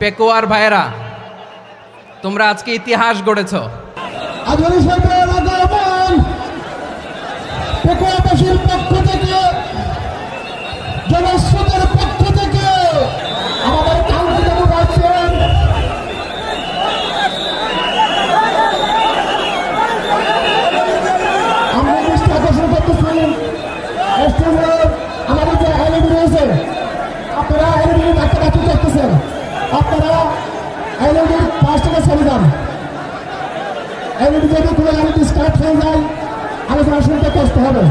পেকুয়ার ভাইয়েরা, তোমরা আজকে ইতিহাস গড়েছ। পেকুয়াবাসীর পক্ষ থেকে, জনস্রোতের পক্ষ থেকে আমাদের কাঙ্ক্ষিত মুখাচ্ছেন আমরা দৃষ্টি আকর্ষণ করতেছি আমাদের যে এলইডি রয়েছে, আপনারা এলইডি বাচ্চা করতেছেন, আপনারা এলইডির পাশ থেকে চলে যান। এলইডি যদি কোনো এলইডি স্টার্ট হয়ে যায় আলোচনা শুনতে কষ্ট হবে।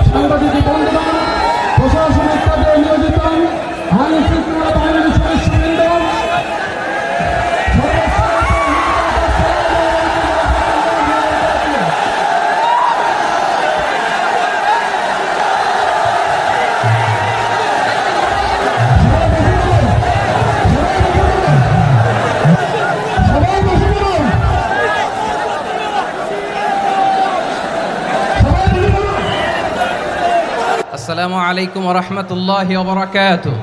সাংবাদিক বন্ধুগণ, প্রশাসনিক কাজে নিয়োজিত আইন শৃঙ্খলা বাহিনীর সদস্যবৃন্দ, আসসালামু আলাইকুম ওয়া রাহমাতুল্লাহি ওয়া বারাকাতুহু।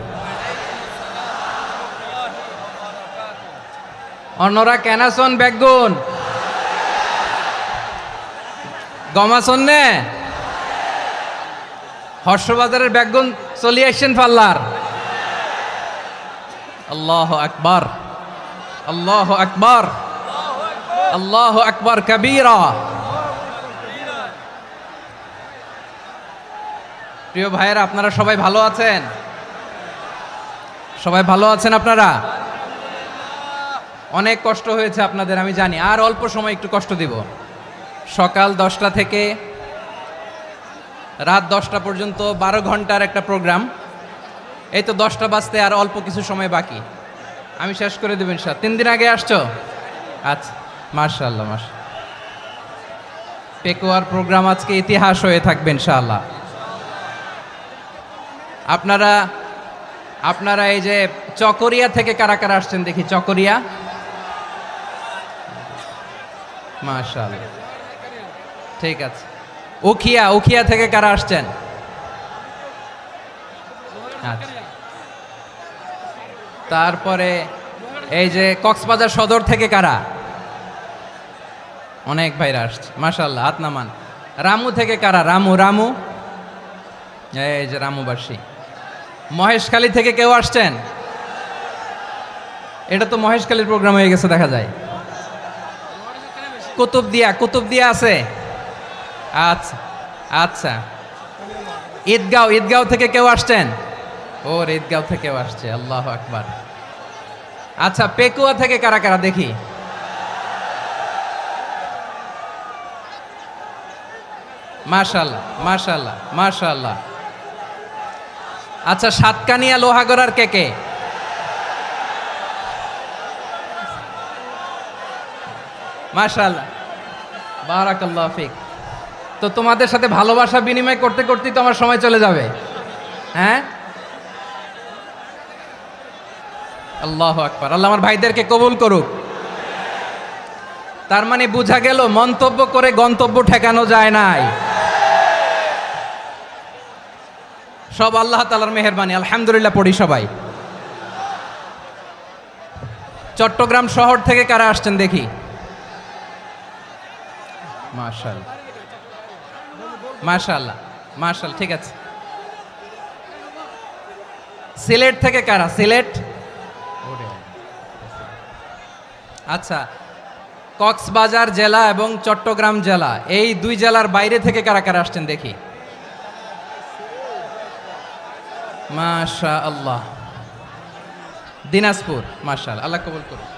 অন্যরা কেনাসন বেগুন গমাসন নে হর্ষবাজারের বেগুন চলি আসছেন পাল্লার। আল্লাহু আকবার, আল্লাহু আকবার, আল্লাহু আকবার কাবীরা। প্রিয় ভাইয়েরা, আপনারা সবাই ভালো আছেন? সবাই ভালো আছেন? আপনারা অনেক কষ্ট হয়েছে আপনাদের, আমি জানি। আর অল্প সময় একটু কষ্ট দিব। সকাল 10টা থেকে রাত 10টা পর্যন্ত 12 ঘন্টার একটা প্রোগ্রাম। এই তো 10টা বাজতে আর অল্প কিছু সময় বাকি, আমি শেষ করে দেবেন। 3 দিন আগে আসছো? আচ্ছা, মাশাআল্লাহ, মাশাআল্লাহ। পেকুয়ার প্রোগ্রাম আজকে ইতিহাস হয়ে থাকবে ইনশাআল্লাহ। আপনারা এই যে চকরিয়া থেকে কারা কারা আসছেন দেখি? চকরিয়া, মাশাআল্লাহ, ঠিক আছে। উখিয়া থেকে কারা আসছেন? আচ্ছা। তারপরে এই যে কক্সবাজার সদর থেকে কারা? অনেক ভাইরা আসছে, মাশাআল্লাহ, হাত নামান। রামু থেকে কারা? রামু, এই যে রামুবাসী। মহেশখালী থেকে কেউ আসছেন? এটা তো মহেশখালীর প্রোগ্রাম হয়ে গেছে দেখা যায়। কুতুবদিয়া আছে? আচ্ছা আচ্ছা। ঈদগাঁও থেকে কেউ আসছেন? ওর ঈদগাঁও থেকেও আসছে, আল্লাহু আকবার। আচ্ছা, পেকুয়া থেকে কারা কারা দেখি? মাশাআল্লাহ, মাশাআল্লাহ, মাশাআল্লাহ। আচ্ছা, সাতকানিয়া লোহাগড়ার কে? মাশাআল্লাহ, বারাকাল্লাহু ফিক। তো তোমাদের সাথে ভালোবাসা বিনিময় করতে করতেই তো আমার সময় চলে যাবে। হ্যাঁ, আল্লাহু আকবার। আল্লাহ আমার ভাইদেরকে কবুল করুক। তার মানে বোঝা গেল মন্তব্য করে গন্তব্য ঠেকানো যায় নাই। সব আল্লাহ তাআলার মেহেরবানি, আলহামদুলিল্লাহ পড়ি সবাই। চট্টগ্রাম শহর থেকে কারা আসছেন দেখি? মাশাআল্লাহ, মাশাআল্লাহ, মাশাআল্লাহ, ঠিক আছে। সিলেট থেকে কারা? সিলেট, আচ্ছা। কক্সবাজার জেলা এবং চট্টগ্রাম জেলা, এই দুই জেলার বাইরে থেকে কারা কারা আসছেন দেখি? মাশাআল্লাহ। দিনাজপুর, মাশাআল্লাহ, আল্লাহ কবুল করুন।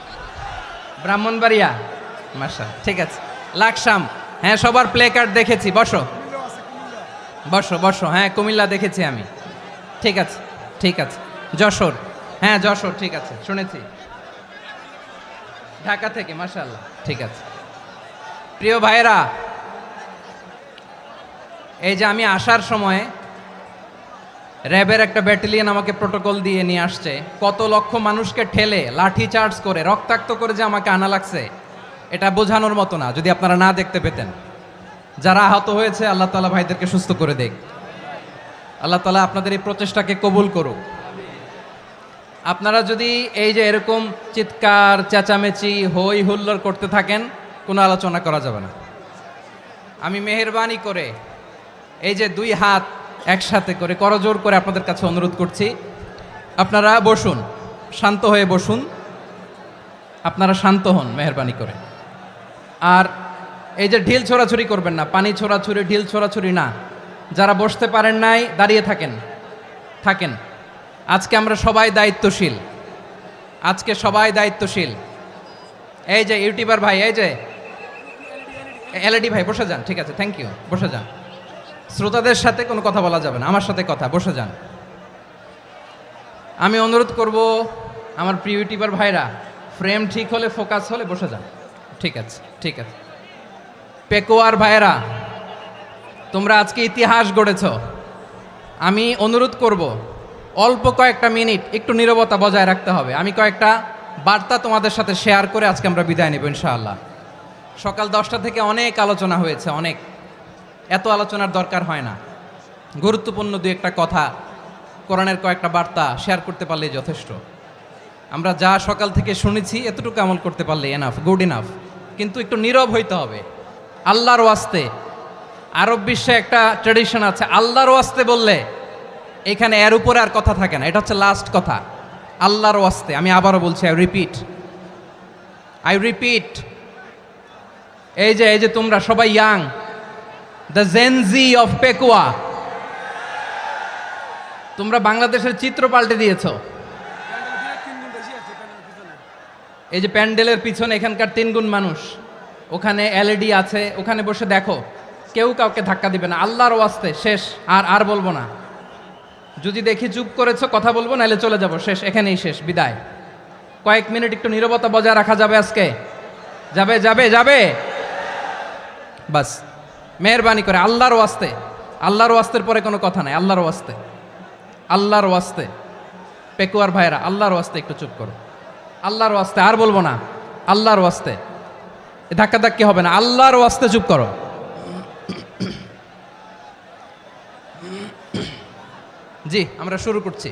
ব্রাহ্মণবাড়িয়া, মাশাআল্লাহ, ঠিক আছে। লাকসাম, হ্যাঁ, সবার প্লে কার্ড দেখেছি। বসো। হ্যাঁ, কুমিল্লা দেখেছি আমি, ঠিক আছে, ঠিক আছে। যশোর, হ্যাঁ যশোর, ঠিক আছে, শুনেছি। ঢাকা থেকে, মাশাআল্লাহ, ঠিক আছে। প্রিয় ভাইয়েরা, এই যে আমি আসার সময় র্যাবের একটা ব্যাটালিয়ন আমাকে প্রোটোকল দিয়ে নিয়ে আসছে। কত লক্ষ মানুষকে ঠেলে লাঠি চার্জ করে রক্তাক্ত করে যে আমাকে আনা লাগছে, এটা বোঝানোর মতো না। যদি আপনারা না দেখতে পেতেন। যারা আহত হয়েছে, আল্লাহ তাআলা ভাইদেরকে সুস্থ করে দেখ। আল্লাহ তাআলা আপনাদের এই প্রচেষ্টাকে কবুল করুক। আপনারা যদি এই যে এরকম চিৎকার চেঁচামেচি হই হুল্লোড় করতে থাকেন, কোনো আলোচনা করা যাবে না। আমি মেহেরবানি করে এই যে দুই হাত একসাথে করে করজোর করে আপনাদের কাছে অনুরোধ করছি, আপনারা বসুন, শান্ত হয়ে বসুন, আপনারা শান্ত হন মেহেরবানি করে। আর এই যে ঢিল ছোড়াছুরি করবেন না, পানি ছোড়াছুরি ঢিল ছোড়াছুরি না। যারা বসতে পারেন নাই দাঁড়িয়ে থাকেন। আজকে আমরা সবাই দায়িত্বশীল, আজকে সবাই দায়িত্বশীল। এই যে ইউটিউবার ভাই, এই যে এলইডি ভাই বসে যান, ঠিক আছে, থ্যাংক ইউ, বসে যান। শ্রোতাদের সাথে কোনো কথা বলা যাবে না, আমার সাথে কথা, বসে যান। আমি অনুরোধ করব আমার প্রিয় ইউটিউবার ভাইরা, ফ্রেম ঠিক হলে ফোকাস হলে বসে যান, ঠিক আছে, ঠিক আছে। পেকোয়ার ভাইরা, তোমরা আজকে ইতিহাস গড়েছ। আমি অনুরোধ করব অল্প কয়েকটা মিনিট একটু নীরবতা বজায় রাখতে হবে। আমি কয়েকটা বার্তা তোমাদের সাথে শেয়ার করে আজকে আমরা বিদায় নেব ইনশাআল্লাহ। সকাল 10টা থেকে অনেক আলোচনা হয়েছে, অনেক, এত আলোচনার দরকার হয় না। গুরুত্বপূর্ণ দুই একটা কথা, কোরআনের কয়েকটা বার্তা শেয়ার করতে পারলেই যথেষ্ট। আমরা যা সকাল থেকে শুনেছি এতটুকু আমল করতে পারলে এনাফ, গুড ইনাফ। কিন্তু একটু নীরব হইতে হবে আল্লাহর ওয়াস্তে। আরব বিশ্বে একটা ট্র্যাডিশন আছে, আল্লাহর ওয়াস্তে বললে এখানে এর উপরে আর কথা থাকে না, এটা হচ্ছে লাস্ট কথা। আল্লাহর ওয়াস্তে, আমি আবারও বলছি, আই রিপিট। এই যে তোমরা সবাই young, the Gen Z of Pekua, তোমরা বাংলাদেশের চিত্র পাল্টে দিয়েছ। এই যে প্যান্ডেলের পিছনে এখানকার 3 গুণ মানুষ, ওখানে এলইডি আছে, ওখানে বসে দেখো, কেউ কাউকে ধাক্কা দিবে না। আল্লাহর ওয়াস্তে, শেষ, আর বলবো না। যদি দেখি চুপ করেছো, কথা বলবো, নাহলে চলে যাব, শেষ, এখানেই শেষ, বিদায়। কয়েক মিনিট একটু নীরবতা বজায় রাখা যাবে আজকে? যাবে বাস, মেহেরবানি করে আল্লাহর ওয়াস্তে। আল্লাহর ওয়াস্তের পরে কোনো কথা নাই, আল্লাহর ওয়াস্তে। পেকুয়ার ভাইরা, আল্লাহর ওয়াস্তে একটু চুপ করো, আল্লাহর ওয়াস্তে, আর বলবো না, আল্লাহর ওয়াস্তে। ধাক্কাধাক্কি হবে না, আল্লাহর ওয়াস্তে চুপ করো। জি, আমরা শুরু করছি।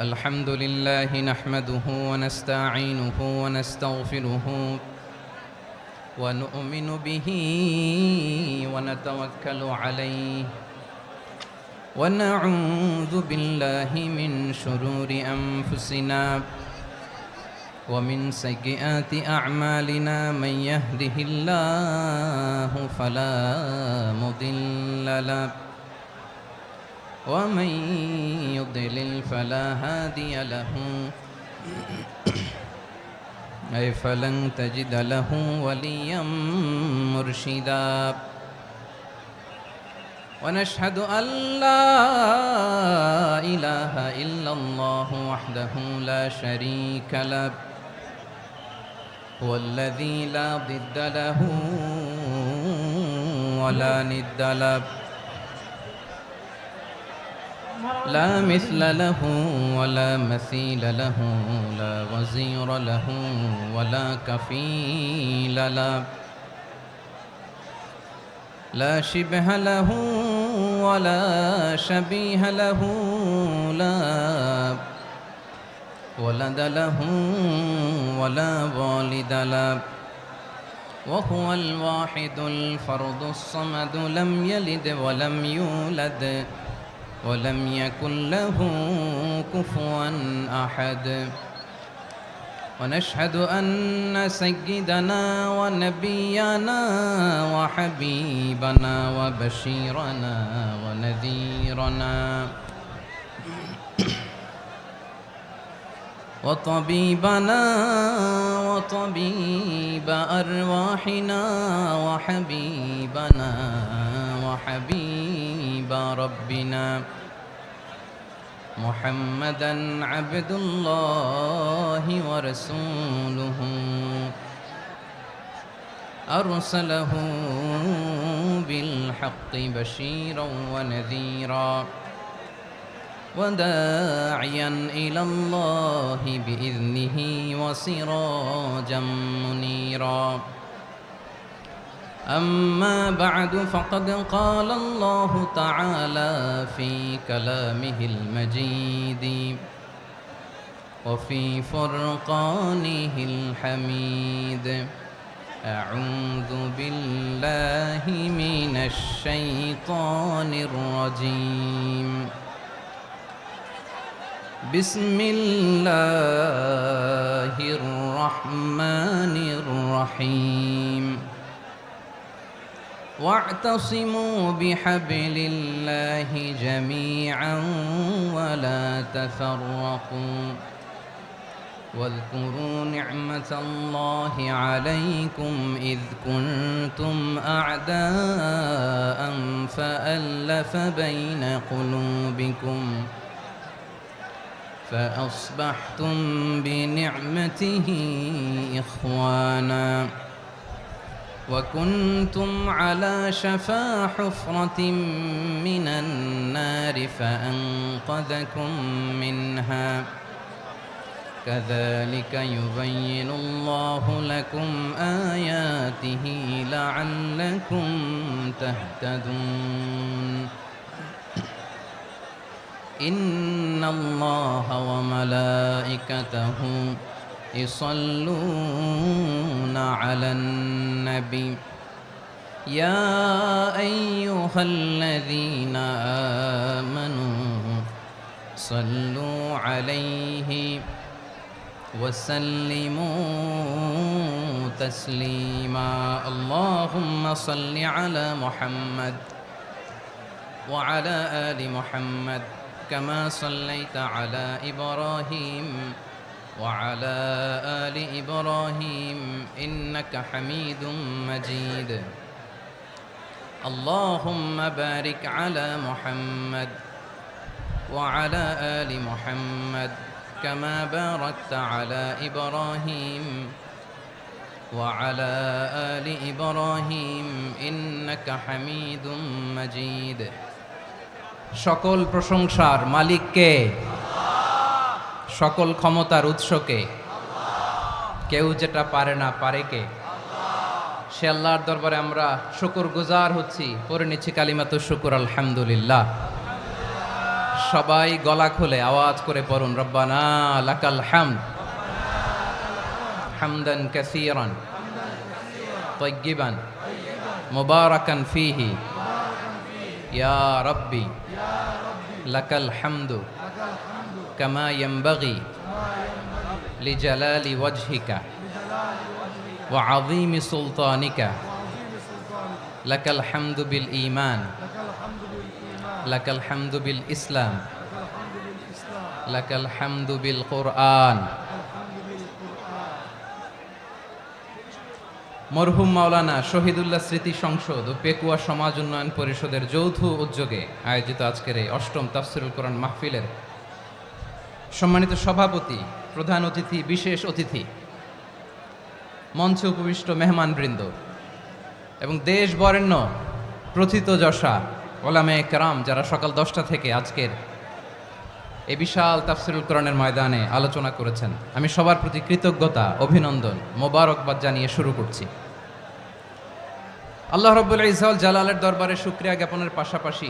আলহামদুলিল্লাহ নাহমাদুহু ওয়া নাস্তাঈনুহু ওয়া নাস্তাগফিরুহু ওয়া নু'মিনু বিহি ওয়া নাতাওয়াক্কালু আলাইহি ওয়া নাউযু বিল্লাহি মিন শুরুরি আনফুসিনা ومن سيئات أعمالنا من يهده الله فلا مضل له ومن يضلل فلا هادي له أي فلن تجد له وليا مرشدا ونشهد أن لا إله إلا الله وحده لا شريك له هو الذي لا ضد له ولا ند له لا مثل له ولا مثيل له لا وزير له ولا كفيل له لا شبه له ولا شبيه له لا ولد له ولا والد له وهو الواحد الفرد الصمد لم يلد ولم يولد ولم يكن له كفوا أحد ونشهد أن سيدنا ونبينا وحبيبنا وبشيرنا ونذيرنا وطبيبنا وطبيب أرواحنا وحبيبنا وحبيب ربنا محمدا عبد الله ورسوله أرسله بالحق بشيرا ونذيرا وداعيا إلى الله بإذنه وسراجا منيرا أما بعد فقد قال الله تعالى في كلامه المجيد وفي فرقانه الحميد أعوذ بالله من الشيطان الرجيم بسم الله الرحمن الرحيم واعتصموا بحبل الله جميعا ولا تفرقوا واذكروا نعمة الله عليكم إذ كنتم أعداء فألف بين قلوبكم فأصبحتم بنعمته إخوانا وكنتم على شفا حفرة من النار فأنقذكم منها كذلك يبين الله لكم آياته لعلكم تهتدون إن الله وملائكته يصلون على النبي يا أيها الذين آمنوا صلوا عليه وسلموا تسليما اللهم صل على محمد وعلى آل محمد كما صليت على إبراهيم وعلى آل إبراهيم إنك حميد مجيد اللهم بارك على محمد وعلى آل محمد كما باركت على إبراهيم وعلى آل إبراهيم إنك حميد مجيد সকল প্রশংসার মালিক কে? সকল ক্ষমতার উৎস কে? কেউ যেটা পারে না পারে কে? সে আল্লাহর দরবারে আমরা শুকরগুজার হচ্ছি, পড়ে নিচ্ছি কালিমাতু শুকর আলহামদুলিল্লাহ। সবাই গলা খুলে আওয়াজ করে পড়ুন রব্বানা লাকাল হামদ হামদান কাসীরান তাইয়্যিবান মুবারাকান ফীহি ইয়া রাব্বি লাকাল হামদু কামা ইয়ানবাগি লিজালালি ওয়াজহিকা ওয়া আযীমি সুলতানিকা লাকাল হামদু বিল ঈমান লাকাল হামদু বিল ইসলাম লাকাল হামদু বিল কুরআন। মরহুম মাওলানা শহীদুল্লাহ স্মৃতি সংসদ ও পেকুয়া সমাজ উন্নয়ন পরিষদের যৌথ উদ্যোগে আয়োজিত আজকের এই অষ্টম তাফসিরুল কোরআন মাহফিলের সম্মানিত সভাপতি, প্রধান অতিথি, বিশেষ অতিথি, মঞ্চে উপবিষ্ট মেহমানবৃন্দ এবং দেশ বরেণ্য প্রথিতযশা ওলামায়ে কেরাম যারা সকাল 10টা থেকে আজকের এই বিশাল তাফসিরুল কোরআনের ময়দানে আলোচনা করেছেন, আমি সবার প্রতি কৃতজ্ঞতা, অভিনন্দন, মোবারকবাদ জানিয়ে শুরু করছি। আল্লাহ রাব্বুল ইজ্জত জালালের দরবারে শুকরিয়া জ্ঞাপনের পাশাপাশি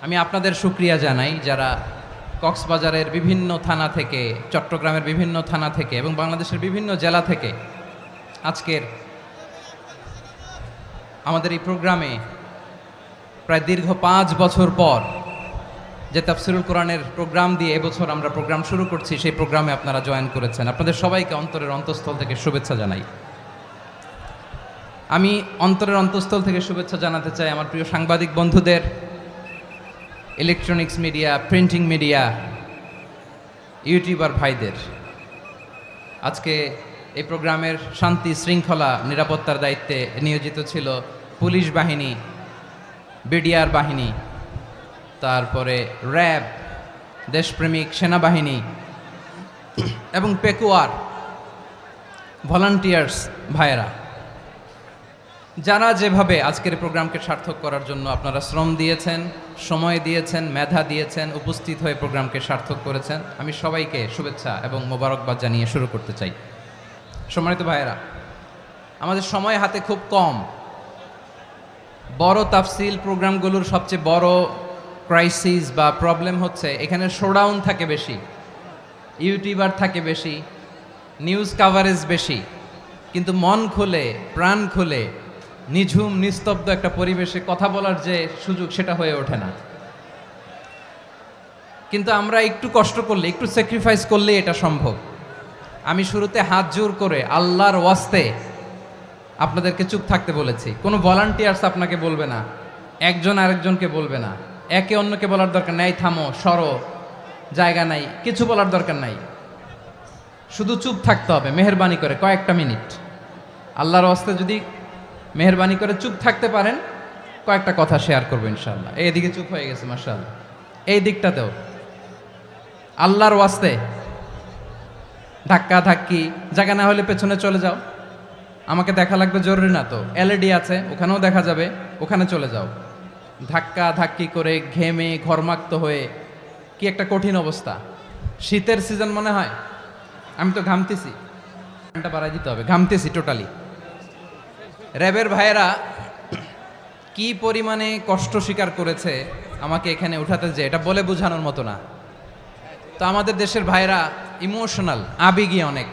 আমি আপনাদের শুকরিয়া জানাই যারা কক্সবাজারের বিভিন্ন থানা থেকে, চট্টগ্রামের বিভিন্ন থানা থেকে এবং বাংলাদেশের বিভিন্ন জেলা থেকে আজকের আমাদের এই প্রোগ্রামে প্রায় দীর্ঘ 5 বছর পর যে তাফসিরুল কোরআনের প্রোগ্রাম দিয়ে এবছর আমরা প্রোগ্রাম শুরু করছি, সেই প্রোগ্রামে আপনারা জয়েন করেছেন। আপনাদের সবাইকে অন্তরের অন্তঃস্থল থেকে শুভেচ্ছা জানাই। আমি অন্তরের অন্তঃস্থল থেকে শুভেচ্ছা জানাতে চাই আমার প্রিয় সাংবাদিক বন্ধুদের, electronics media, printing media, YouTuber ভাইদের। আজকে এই প্রোগ্রামের শান্তি শৃঙ্খলা নিরাপত্তার দায়িত্বে নিয়োজিত ছিল পুলিশ বাহিনী, বিডিআর বাহিনী, তারপরে র্যাব, দেশপ্রেমিক সেনাবাহিনী এবং পেকুয়ার ভলান্টিয়ার্স ভাইয়েরা, যারা যেভাবে আজকের প্রোগ্রামকে সার্থক করার জন্য আপনারা শ্রম দিয়েছেন, সময় দিয়েছেন, মেধা দিয়েছেন, উপস্থিত হয়ে প্রোগ্রামকে সার্থক করেছেন, আমি সবাইকে শুভেচ্ছা এবং মোবারকবাদ জানিয়ে শুরু করতে চাই। সম্মানিত ভাইয়েরা, আমাদের সময় হাতে খুব কম। বড় তাফসিল প্রোগ্রামগুলোর সবচেয়ে বড় ক্রাইসিস বা প্রবলেম হচ্ছে এখানে শোডাউন থাকে বেশি, ইউটিউবার থাকে বেশি, নিউজ কাভারেজ বেশি, কিন্তু মন খুলে প্রাণ খুলে নিঝুম নিস্তব্ধ একটা পরিবেশে কথা বলার যে সুযোগ সেটা হয়ে ওঠে না। কিন্তু আমরা একটু কষ্ট করলে, একটু স্যাক্রিফাইস করলে এটা সম্ভব। আমি শুরুতে হাত জোর করে আল্লাহর ওয়াস্তে আপনাদেরকে চুপ থাকতে বলেছি। কোনো ভলান্টিয়ার্স আপনাকে বলবে না, একজন আরেকজনকে বলবে না, একে অন্যকে বলার দরকার নাই, থামো সরো জায়গা নাই, কিছু বলার দরকার নাই, শুধু চুপ থাকতে হবে মেহেরবানি করে কয়েকটা মিনিট। আল্লাহর ওয়াস্তে যদি মেহেরবানি করে চুপ থাকতে পারেন, কয়েকটা কথা শেয়ার করবো ইনশাআল্লাহ। এইদিকে চুপ হয়ে গেছে মাশাআল্লাহ, এই দিকটাতেও আল্লাহর ওয়াস্তে ধাক্কা ধাক্কি জায়গা না হলে পেছনে চলে যাও, আমাকে দেখা লাগবে জরুরি না তো, এলইডি আছে ওখানেও দেখা যাবে, ওখানে চলে যাও। ধাক্কা ধাক্কি করে ঘেমে ঘরমাক্ত হয়ে কি একটা কঠিন অবস্থা। শীতের সিজন মনে হয়, আমি তো ঘামতেছি, ঘন্টা বাড়াই দিতে হবে, ঘামতেছি টোটালি। র্যাবের ভাইয়েরা কি পরিমাণে কষ্ট স্বীকার করেছে আমাকে এখানে উঠাতে, যে এটা বলে বোঝানোর মতো না। তো আমাদের দেশের ভাইরা ইমোশনাল, আবেগী অনেক,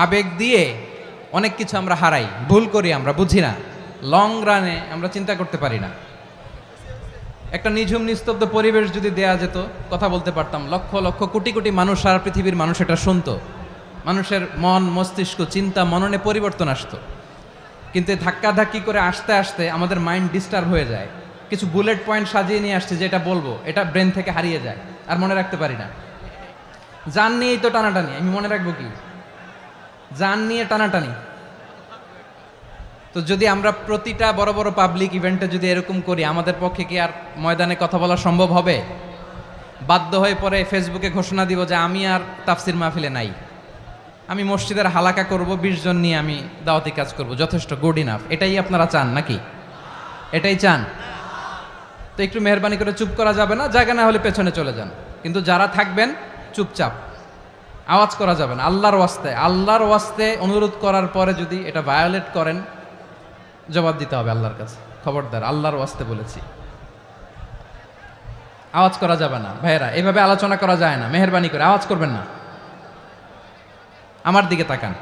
আবেগ দিয়ে অনেক কিছু আমরা হারাই, ভুল করি, আমরা বুঝি না, লং রানে আমরা চিন্তা করতে পারি না। একটা নিঝুম নিস্তব্ধ পরিবেশ যদি দেয়া যেত, কথা বলতে পারতাম, লক্ষ লক্ষ কোটি কোটি মানুষ, সারা পৃথিবীর মানুষ এটা শুনতো, মানুষের মন মস্তিষ্ক চিন্তা মননে পরিবর্তন আসতো। কিন্তু ধাক্কা ধাক্কি করে আসতে আসতে আমাদের মাইন্ড ডিস্টার্ব হয়ে যায়। কিছু বুলেট পয়েন্ট সাজিয়ে নিয়ে আসছে, যেটা বলবো এটা ব্রেন থেকে হারিয়ে যায়, আর মনে রাখতে পারি না। জান নিয়েই তো টানাটানি, আমি মনে রাখবো কি? জান নিয়ে টানাটানি। তো যদি আমরা প্রতিটা বড় বড় পাবলিক ইভেন্টে যদি এরকম করি, আমাদের পক্ষে কি আর ময়দানে কথা বলা সম্ভব হবে? বাধ্য হয়ে পরে ফেসবুকে ঘোষণা দিব যে আমি আর তাফসির মাহফিলে নাই, আমি মসজিদের হালাকা করব, 20 জন নিয়ে আমি দাওয়াতি কাজ করব, যথেষ্ট, গুড ইনাফ। এটাই আপনারা চান নাকি? এটাই চান? তো একটু মেহরবানি করে চুপ করা যাবে না, জায়গা না হলে পেছনে চলে যান, কিন্তু যারা থাকবেন চুপচাপ, আওয়াজ করা যাবে না। আল্লাহর ওয়াস্তে, আল্লাহর ওয়াস্তে অনুরোধ করার পরে যদি এটা ভায়োলেট করেন, জবাব দিতে হবে আল্লাহর কাছে, খবরদার, আল্লাহর ওয়াস্তে বলেছি। আওয়াজ করা যাবে না ভাইয়েরা, এভাবে আলোচনা করা যায় না, মেহরবানি করে আওয়াজ করবেন না। আমার দিকে তাকান।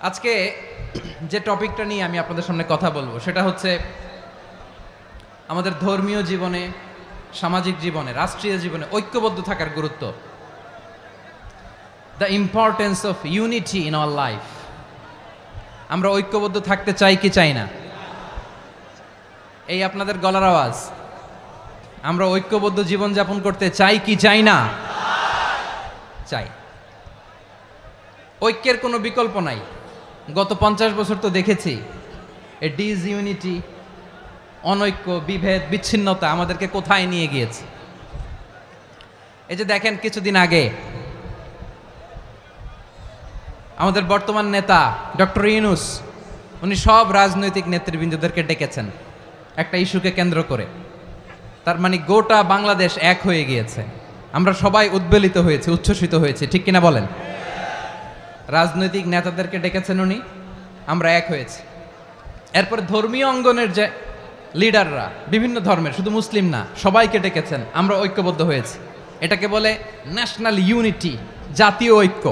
আজকে যে টপিকটা নিয়ে আমি আপনাদের সামনে কথা বলবো সেটা হচ্ছে আমাদের ধর্মীয় জীবনে, সামাজিক জীবনে, রাষ্ট্রীয় জীবনে ঐক্যবদ্ধ থাকার গুরুত্ব। The importance of unity in our life. আমরা ঐক্যবদ্ধ থাকতে চাই কি চাই না? এই আপনাদের গলার আওয়াজ। আমরা ঐক্যবদ্ধ জীবনযাপন করতে চাই কি চাই না? চাই। ঐক্যের কোনো বিকল্প নাই। গত 50 বছর তো দেখেছি এই ডিসইউনিটি, অনৈক্য, বিভেদ, বিচ্ছিন্নতা আমাদেরকে কোথায় নিয়ে গিয়েছে। এই যে দেখেন, কিছুদিন আগে আমাদের বর্তমান নেতা ডক্টর ইউনূস, উনি সব রাজনৈতিক নেতৃবৃন্দদেরকে ডেকেছেন একটা ইস্যুকে কেন্দ্র করে। তার মানে গোটা বাংলাদেশ এক হয়ে গিয়েছে। আমরা সবাই উদ্বেলিত হয়েছে, উচ্ছ্বসিত হয়েছে, ঠিক কিনা বলেন? রাজনৈতিক নেতাদেরকে ডেকেছেন উনি, আমরা এক হয়েছি। এরপরে ধর্মীয় অঙ্গনের যে লিডাররা, বিভিন্ন ধর্মের, শুধু মুসলিম না, সবাইকে ডেকেছেন, আমরা ঐক্যবদ্ধ হয়েছি। এটাকে বলে ন্যাশনাল ইউনিটি, জাতীয় ঐক্য।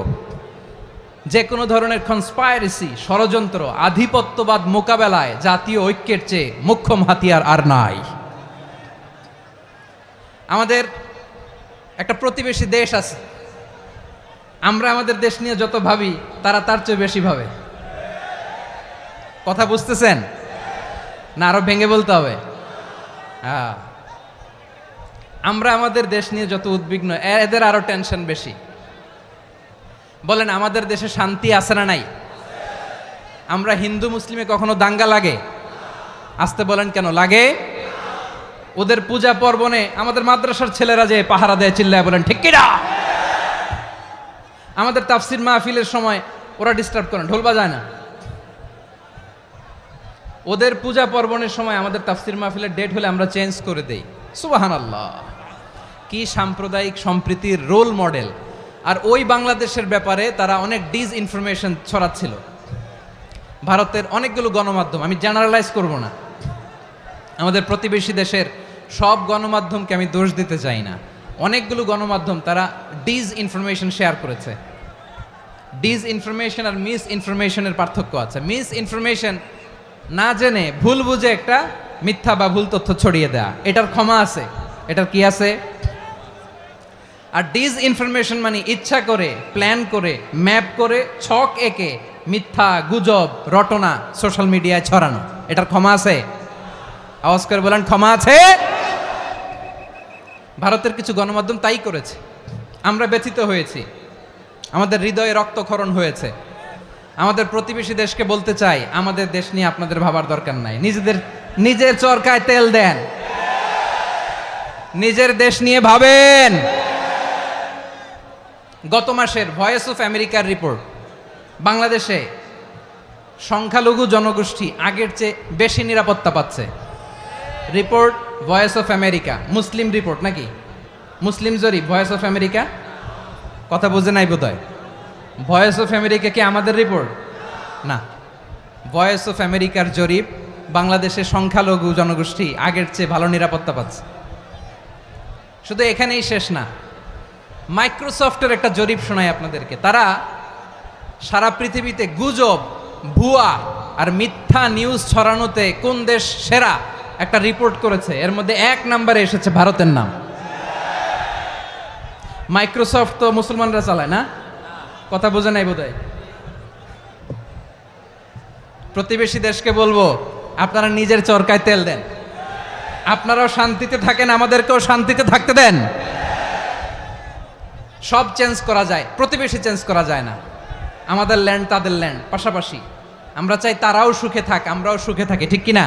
যে কোনো ধরনের কনস্পাইরেসি, ষড়যন্ত্র, আধিপত্যবাদ মোকাবেলায় জাতীয় ঐক্যের চেয়ে মোক্ষম হাতিয়ার আর নাই। আমাদের একটা প্রতিবেশী দেশ আছে, আমরা আমাদের দেশ নিয়ে যত ভাবি তারা তার চেয়ে বেশি ভাবে। কথা বুঝতেছেন না? আরো ভেঙে বলতে হবে। আমরা আমাদের দেশ নিয়ে যত উদ্বিগ্ন, এদের আরো টেনশন বেশি। বলেন, আমাদের দেশে শান্তি আছে না নাই? আমরা হিন্দু মুসলিমে কখনো দাঙ্গা লাগে? আসতে বলেন, কেন লাগে? ওদের পূজা পার্বণে আমাদের মাদ্রাসার ছেলেরা যে পাহারা দেয়, চিল্লায় বলেন ঠিক কিনা? আমাদের তাফসির মাহফিলের সময় ওরা ডিস্টার্ব করেন, ঢোল বাজায় না। ওদের পূজা পার্বণের সময় আমাদের তাফসির মাহফিলের ডেট হলে আমরা চেঞ্জ করে দেই। সুবহানাল্লাহ, কি সাম্প্রদায়িক সম্প্রীতির রোল মডেল। আর ওই বাংলাদেশের ব্যাপারে তারা অনেক ডিসইনফরমেশন ছড়াচ্ছিল। ভারতের অনেকগুলো গণমাধ্যম, আমি জেনারেলাইজ করব না, আমাদের প্রতিবেশী দেশের সব গণমাধ্যমকে আমি দোষ দিতে চাই না, অনেকগুলো গণমাধ্যম তারা ডিস ইনফরমেশন শেয়ার করেছে। ডিস ইনফরমেশন আর মিস ইনফরমেশনের পার্থক্য আছে। মিস ইনফরমেশন না জেনে ভুল বুঝে একটা মিথ্যা বা ভুল তথ্য ছড়িয়ে দেয়া, এটার ক্ষমা আছে, এটার কি আছে। আর ডিস ইনফরমেশন মানে ইচ্ছা করে, প্ল্যান করে, ম্যাপ করে, ছক এঁকে মিথ্যা, গুজব, রটনা সোশ্যাল মিডিয়ায় ছড়ানো, এটার ক্ষমা আছে? আওয়াজ করে বলেন, ক্ষমা আছে? ভারতের কিছু গণমাধ্যম তাই করেছে, আমরা ব্যথিত হয়েছি, আমাদের হৃদয়ে রক্তক্ষরণ হয়েছে। আমাদের প্রতিবেশী দেশকে বলতে চাই, আমাদের দেশ নিয়ে আপনাদের ভাবার দরকার নাই, নিজের চরকায় তেল দেন, নিজের দেশ নিয়ে ভাবেন। গত মাসের ভয়েস অফ আমেরিকার রিপোর্ট, বাংলাদেশে সংখ্যালঘু জনগোষ্ঠী আগের চেয়ে বেশি নিরাপত্তা পাচ্ছে। Report voice of America, Muslim report নাকি, মুসলিম জরিপ ভয়েস অফ আমেরিকা। কথা বুঝে নাই বোধহয়। ভয়েস অফ আমেরিকা কি আমাদের রিপোর্ট না, ভয়েস অফ আমেরিকার জরিপ, বাংলাদেশের সংখ্যালঘু জনগোষ্ঠী আগের চেয়ে ভালো নিরাপত্তা পাচ্ছে। শুধু এখানেই শেষ না, মাইক্রোসফটের একটা জরিপ শোনায় আপনাদেরকে। তারা সারা পৃথিবীতে গুজব, ভুয়া আর মিথ্যা নিউজ ছড়ানোতে কোন দেশ সেরা একটা রিপোর্ট করেছে, এর মধ্যে 1 নম্বরে এসেছে ভারতের নাম। মাইক্রোসফট তো মুসলমানরা চালায় না, কথা বোঝে নাই বোধহয়। প্রতিবেশী দেশকে বলবো, আপনারা নিজের চরকায় তেল দেন, আপনারাও শান্তিতে থাকেন, আমাদেরকেও শান্তিতে থাকতে দেন। সব চেঞ্জ করা যায়, প্রতিবেশী চেঞ্জ করা যায় না। আমাদের ল্যান্ড তাদের ল্যান্ড, পাশাপাশি। আমরা চাই তারাও সুখে থাক, আমরাও সুখে থাকি, ঠিক কিনা?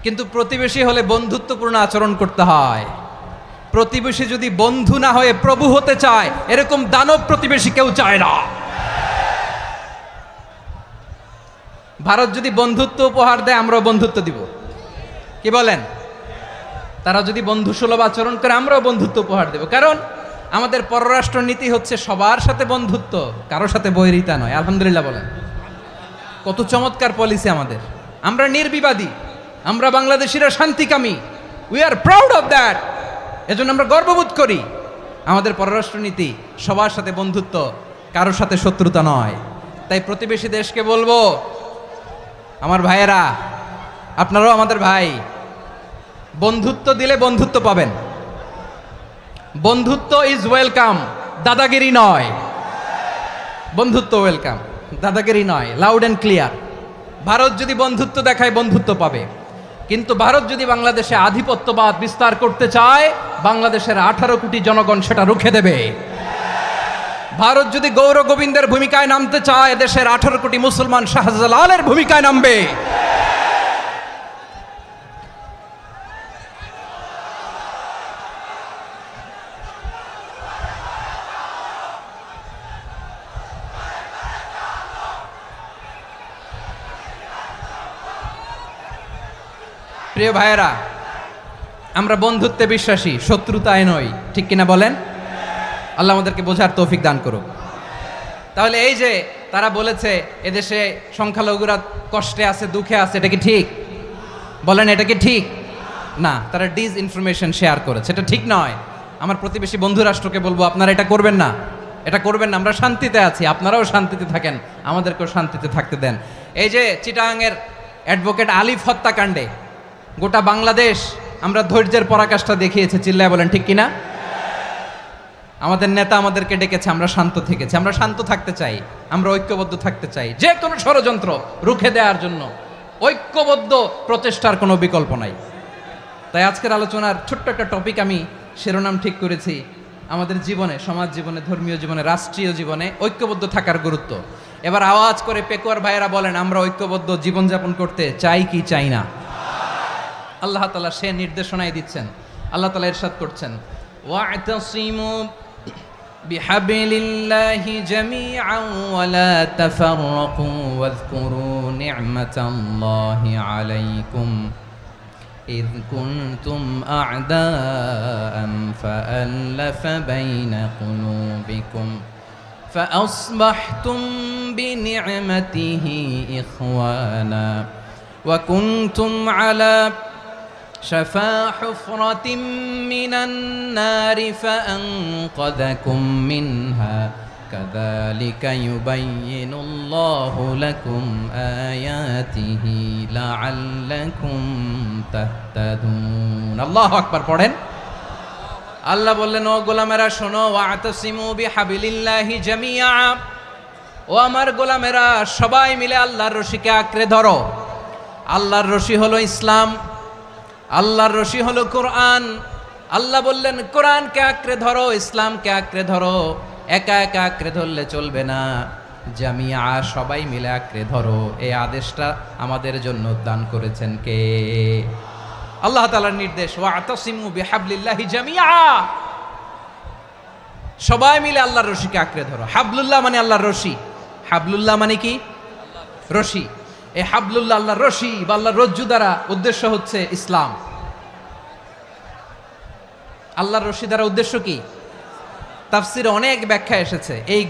কিন্তু প্রতিবেশী হলে বন্ধুত্বপূর্ণ আচরণ করতে হয়। প্রতিবেশী যদি বন্ধু না হয়ে প্রভু হতে চায়, এরকম দানব প্রতিবেশী কেউ চায় না। ভারত যদি বন্ধুত্ব উপহার দেয়, আমরাও বন্ধুত্ব দিব, কি বলেন? তারা যদি বন্ধু সুলভ আচরণ করে, আমরাও বন্ধুত্ব উপহার দেব। কারণ আমাদের পররাষ্ট্র নীতি হচ্ছে সবার সাথে বন্ধুত্ব, কারোর সাথে বৈরিতা নয়। আলহামদুলিল্লাহ বলেন, কত চমৎকার পলিসি আমাদের। আমরা নির্বিবাদী, আমরা বাংলাদেশিরা শান্তিকামী, we are proud of that. এজন্য আমরা গর্ববোধ করি। আমাদের পররাষ্ট্র নীতি সবার সাথে বন্ধুত্ব, কারোর সাথে শত্রুতা নয়। তাই প্রতিবেশী দেশকে বলবো, আমার ভাইয়েরা, আপনারাও আমাদের ভাই, বন্ধুত্ব দিলে বন্ধুত্ব পাবেন। বন্ধুত্ব ইজ ওয়েলকাম, দাদাগিরি নয়। বন্ধুত্ব ওয়েলকাম, দাদাগিরি নয়, লাউড অ্যান্ড ক্লিয়ার। ভারত যদি বন্ধুত্ব দেখায়, বন্ধুত্ব পাবে। কিন্তু ভারত যদি বাংলাদেশে আধিপত্যবাদ বিস্তার করতে চায়, বাংলাদেশের 18 কোটি জনগণ সেটা রুখে দেবে। ভারত যদি গৌর গোবিন্দের ভূমিকায় নামতে চায়, দেশের 18 কোটি মুসলমান শাহজালালের ভূমিকায় নামবে। প্রিয় ভাইয়েরা, আমরা বন্ধুত্বে বিশ্বাসী, শত্রুতায় নই, ঠিক কিনা বলেন? আল্লাহ আমাদেরকে বোঝার তৌফিক দান করুক। তাহলে এই যে তারা বলেছে এদেশে সংখ্যালঘুরা কষ্টে আছে, দুঃখে আছে, এটা কি ঠিক? বলেন, এটা কি ঠিক? না, তারা ডিস ইনফরমেশন শেয়ার করেছে, এটা ঠিক নয়। আমার প্রতিবেশী বন্ধু রাষ্ট্রকে বলবো, আপনারা এটা করবেন না, এটা করবেন না। আমরা শান্তিতে আছি, আপনারাও শান্তিতে থাকেন, আমাদেরকেও শান্তিতে থাকতে দেন। এই যে চিটাগাংয়ের অ্যাডভোকেট আলিফ হত্যাকাণ্ডে গোটা বাংলাদেশ আমরা ধৈর্যের পরাকাষ্ঠা দেখিয়েছে, চিল্লায় বলেন ঠিক কিনা? আমাদের নেতা আমাদেরকে ডেকেছে, আমরা শান্ত থেকেছি। আমরা শান্ত থাকতে চাই, আমরা ঐক্যবদ্ধ থাকতে চাই। যে কোনো ষড়যন্ত্র রুখে দেওয়ার জন্য ঐক্যবদ্ধ প্রচেষ্টার কোনো বিকল্প নাই। তাই আজকের আলোচনার ছোট্ট একটা টপিক আমি শিরোনাম ঠিক করেছি, আমাদের জীবনে, সমাজ জীবনে, ধর্মীয় জীবনে, রাষ্ট্রীয় জীবনে ঐক্যবদ্ধ থাকার গুরুত্ব। এবার আওয়াজ করে পেকুয়ার ভাইয়েরা বলেন, আমরা ঐক্যবদ্ধ জীবনযাপন করতে চাই কি চাই না? আল্লাহ তাআলা সে নির্দেশনাই দিচ্ছেন। আল্লাহ তাআলা ইরশাদ করছেন, ওয়া'তাসিমু বিহাবলিল্লাহি জামিআন ওয়া লা তাফাররাকু ওয়াযকুরু নি'মাতাল্লাহি আলাইকুম إذ كنتم أعداء فألف بين قلوبكم فأصبحتم بنعمته إخوانا وكنتم على شفا حفرة من النار فأنقذكم منها كذلك يبين الله لكم آياته لعلكم تهتدون الله أكبر পড়েন আল্লাহ বললেন ও গোলামেরা শোনো ওয়াতাসিমু বিহাবিলিল্লাহি জামিআ ও আমার গোলামেরা সবাই মিলে আল্লাহর রশিকে আঁকড়ে ধরো আল্লাহর রশি হলো ইসলাম আল্লাহর রশি হলো কোরআন আল্লাহ বললেন কোরআনকে আঁকড়ে ধরো ইসলামকে আঁকড়ে ধরো একা একা আঁকড়ে ধরলে চলবে না জামিয়া সবাই মিলে আঁকড়ে ধরো এই আদেশটা আমাদের জন্য দান করেছেন কে আল্লাহ তাআলার নির্দেশ ওয়াতাসিমু বিহাবলিল্লাহি জামিআ সবাই মিলে আল্লাহর রশিকে আঁকড়ে ধরো হাবলুল্লাহ মানে আল্লাহর রশি হাবলুল্লাহ মানে কি রশি এই হাবলুল্লাহ আল্লাহর রশি বা আল্লাহর রজ্জু দ্বারা উদ্দেশ্য হচ্ছে ইসলাম আল্লাহর রশি দ্বারা উদ্দেশ্য কি তাফসিরে অনেক ব্যাখ্যা এসেছে এই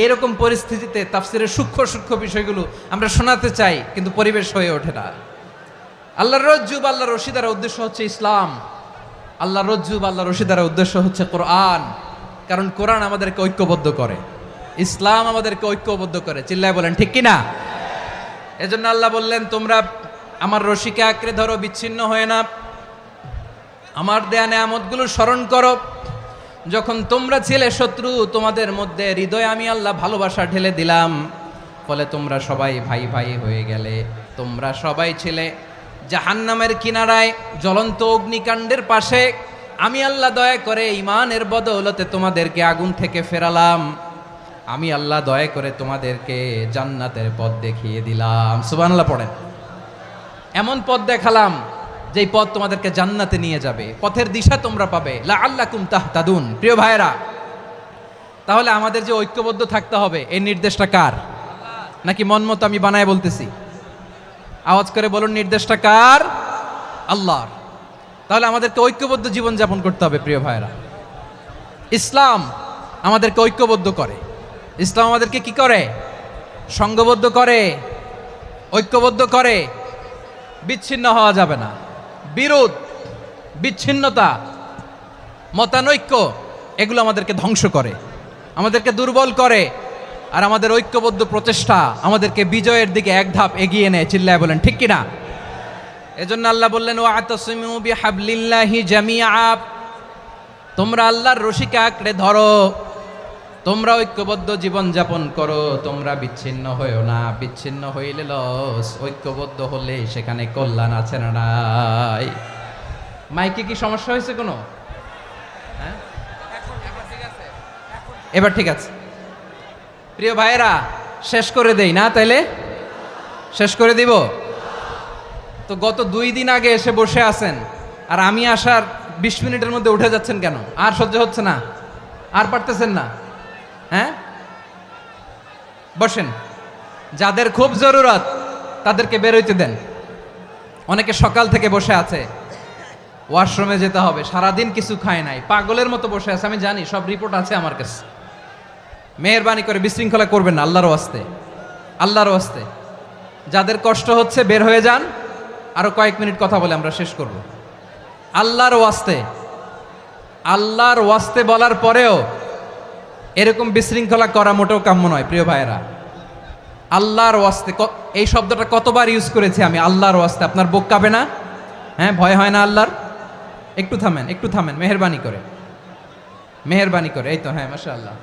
এরকম পরিস্থিতিতে তাফসিরের সূক্ষ্ম সূক্ষ্ম বিষয়গুলো আমরা শোনাতে চাই কিন্তু পরিবেশ হয়ে ওঠে না আল্লাহর রজ্জু বা আল্লাহর রশি দ্বারা উদ্দেশ্য হচ্ছে ইসলাম আল্লাহর রজ্জু বা আল্লাহর রশি দ্বারা উদ্দেশ্য হচ্ছে কোরআন কারণ কোরআন আমাদেরকে ঐক্যবদ্ধ করে ইসলাম আমাদেরকে ঐক্যবদ্ধ করে চিল্লায় বলেন ঠিক কিনা এজন্য আল্লাহ বললেন তোমরা আমার রশিকে আঁকড়ে ধরো বিচ্ছিন্ন হয়ে না আমার দেয়া নেয়ামতগুলো স্মরণ করো যখন তোমরা ছিলে শত্রু তোমাদের মধ্যে হৃদয়ে আমি আল্লাহ ভালোবাসা ঢেলে দিলাম ফলে তোমরা সবাই ভাই ভাই হয়ে গেলে তোমরা সবাই ছিলে জাহান্নামের কিনারায় জ্বলন্ত অগ্নিকাণ্ডের পাশে আমি আল্লাহ দয়া করে ঈমানের বদৌলতে তোমাদেরকে আগুন থেকে ফেরালাম আমি আল্লাহ দয়া করে তোমাদেরকে জান্নাতের পথ দেখিয়ে দিলাম সুবহানাল্লাহ পড়েন এমন পথ দেখালাম যেই পথ তোমাদেরকে জান্নাতে নিয়ে যাবে পথের দিশা তোমরা পাবে লাআল্লাকুম তাহতাদুন প্রিয় ভাইরা তাহলে আমাদের যে ঐক্যবদ্ধ থাকতে হবে এই নির্দেশটা কার নাকি মন মতো আমি বানায় বলতেছি আওয়াজ করে বলুন নির্দেশটা কার আল্লাহর তাহলে আমাদেরকে ঐক্যবদ্ধ জীবন যাপন করতে হবে প্রিয় ভাইরা ইসলাম আমাদেরকে ঐক্যবদ্ধ করে ইসলাম আমাদেরকে কি করে সংঘবদ্ধ করে ঐক্যবদ্ধ করে বিচ্ছিন্ন হওয়া যাবে না বিরোধ বিচ্ছিন্নতা মতানৈক্য এগুলো আমাদেরকে ধ্বংস করে আমাদেরকে দুর্বল করে আর আমাদের ঐক্যবদ্ধ প্রচেষ্টা আমাদেরকে বিজয়ের দিকে এক ধাপ এগিয়ে নেয় চিল্লায় বলেন ঠিক কিনা এজন্য আল্লাহ বললেন ওয়াতাসিমু বিহাবলিল্লাহি জামিআ তোমরা আল্লাহর রশিকে আঁকড়ে ধরো তোমরা ঐক্যবদ্ধ জীবন যাপন করো তোমরা বিচ্ছিন্ন হইও না বিচ্ছিন্ন হইলে লস ঐক্যবদ্ধ হলে সেখানে কল্যাণ আছে না নাই মাইকে কি সমস্যা হয়েছে কোনো হ্যাঁ এবার ঠিক আছে প্রিয় ভাইয়েরা শেষ করে দেই না তাইলে শেষ করে দিব তো গত 2 দিন আগে এসে বসে আছেন আর আমি আসার 20 মিনিটের মধ্যে উঠে যাচ্ছেন কেন আর সহ্য হচ্ছে না আর পারতেছেন না হ্যাঁ বসেন যাদের খুব জরুরত তাদেরকে বের হইতে দেন অনেকে সকাল থেকে বসে আছে ওয়াশরুমে যেতে হবে সারাদিন কিছু খায় নাই পাগলের মতো বসে আছে আমি জানি সব রিপোর্ট আছে আমার কাছে মেহেরবানি করে বিশৃঙ্খলা করবেন না আল্লাহর ওয়াস্তে যাদের কষ্ট হচ্ছে বের হয়ে যান আরো কয়েক মিনিট কথা বলে আমরা শেষ করব আল্লাহর ওয়াস্তে বলার পরেও এরকম বিশৃঙ্খলা করা মোটেও কাম্য নয় প্রিয় ভাইয়েরা আল্লাহর ওয়াস্তে এই শব্দটা কতবার ইউজ করেছি আমি আল্লাহর ওয়াস্তে আপনার বুক কাঁপে না হ্যাঁ ভয় হয় না আল্লাহর একটু থামেন মেহেরবানি করে এই তো হ্যাঁ মাশাআল্লাহ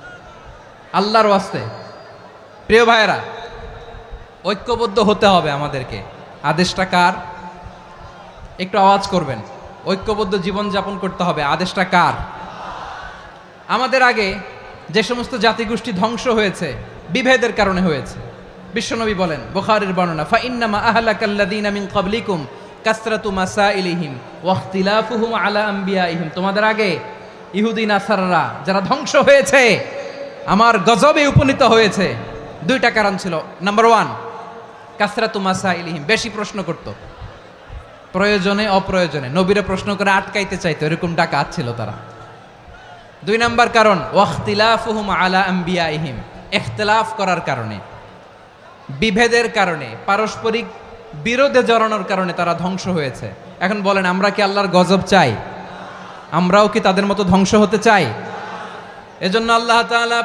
আল্লাহর ওয়াস্তে প্রিয় ভাইয়েরা ঐক্যবদ্ধ হতে হবে আমাদেরকে আদেশটা কার একটু আওয়াজ করবেন ঐক্যবদ্ধ জীবন যাপন করতে হবে আদেশটা কার আমাদের আগে যে সমস্ত জাতিগোষ্ঠী ধ্বংস হয়েছে বিভেদের কারণে হয়েছে বিশ্বনবী বলেন বুখারীর বর্ণনা ফা ইন্নামা আহলাকাল্লাযীনা মিন ক্বাবলিকুম কাসরাতু মাসাইলিহিম ওয়া ইখতিলাফুহুম আলা আমবিয়াইহিম তোমাদের আগে ইহুদি নাসারারা যারা ধ্বংস হয়েছে আমার গজবে উপনীত হয়েছে 2টা কারণ ছিল নাম্বার 1 কাসরাতু মাসাইলিহিম বেশি প্রশ্ন করত প্রয়োজনে অপ্রয়োজনে নবীরা প্রশ্ন করে আটকাইতে চাইতো এরকম ডাকাত ছিল তারা 2 নাম্বার কারণ ওয়াখতিলাফুহুম আলা আমবিয়াইহিম ইখতিলাফ করার কারণে বিভেদের কারণে পারস্পরিক বিরোধে জড়ানোর কারণে তারা ধ্বংস হয়েছে। এখন বলেন, আমরা কি আল্লাহর গজব চাই? আমরাও কি তাদের মতো ধ্বংস হতে চাই? এজন্য আল্লাহ তাআলা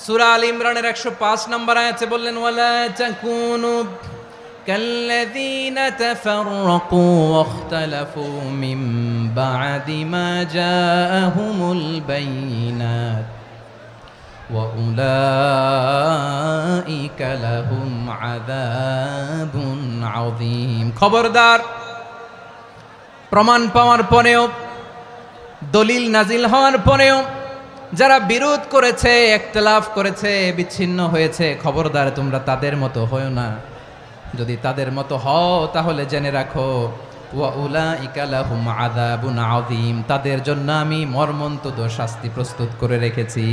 সূরা আল ইমরানের 105 নম্বর আয়াতে বললেন, ওয়ালা তাকুনু কাল্লাযীনা তাফাররাকু ওয়াখতালাফু মিন বা'দি মা জাআহুমুল বাইয়িনাত ওয়া উলাইকা লাহুম আযাবুন আযীম। খবরদার, প্রমাণ পাওয়ার পরেও, দলিল নাজিল হওয়ার পরেও যারা বিরোধ করেছে, ইখতিলাফ করেছে, বিচ্ছিন্ন হয়েছে, খবরদার তোমরা তাদের মতো হয়ো না। যদি তাদের মতো হও তাহলে জেনে রাখো, ওয়া উলাইকা লাহুম আযাবুন আযীম, তাদের জন্য আমি মর্মন্তুদ শাস্তি প্রস্তুত করে রেখেছি।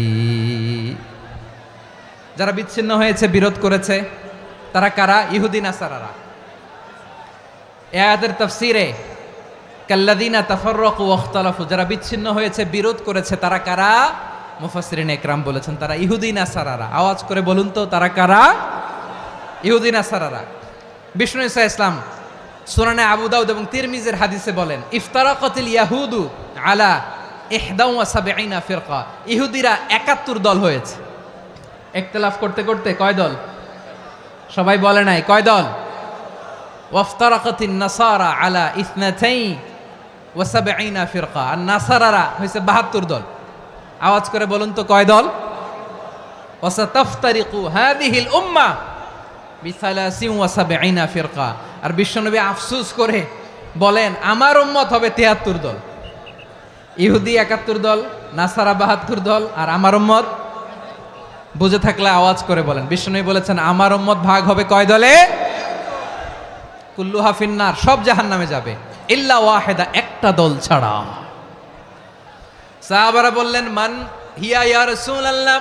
যারা বিচ্ছিন্ন হয়েছে, বিরোধ করেছে, তারা কারা? ইহুদি নাসারারা। এই আয়াতের তাফসীরে কাল্লাযীনা তাফাররাকু ওয়াখতালাফু, যারা বিচ্ছিন্ন হয়েছে, বিরোধ করেছে, তারা কারা? মুফাসসিরিন ইকরাম বলেছেন তারা ইহুদি নাসারারা। আওয়াজ করে বলুন তো, তারা কারা? ইহুদি নাসারারা। বিষ্ণু ঈসা ইসলাম সুনানে আবু দাউদ এবং তিরমিজির হাদিসে বলেন, ইফতারাকাতিল ইয়াহুদু আলা 71 ফিরকা, ইহুদিরা 71 দল হয়েছে। ইখতিলাফ করতে করতে কয় দল? সবাই বলে নাই, কয় দল? ওয়াফতারাকাতিন নাসারা আলা 72 ফিরকা, আর নাসারারা হয়েছে 72 দল। আওয়াজ করে বলুন তো, কয় দল? ওয়াসাতাফতারিকু হাদিহিল উম্মাহ বি73 ফিরকা। আর বিশ্বনবী আফসোস করে বলেন, আমার উম্মত হবে 73 দল। ইহুদি 71 দল, নাসারা 72 দল, আর আমার উম্মত, বুঝে থাকলে আওয়াজ করে বলেন। বিশ্বনবী বলেছেন, আমার উম্মত ভাগ হবে কয় দলে? কুল্লুহা ফিন্নার, সব জাহান্নামে যাবে, ইল্লা ওয়াহিদা, একটা দল ছাড়া। সাহাবারা বললেন, মান হিয়া ইয়া রাসূলুল্লাহ,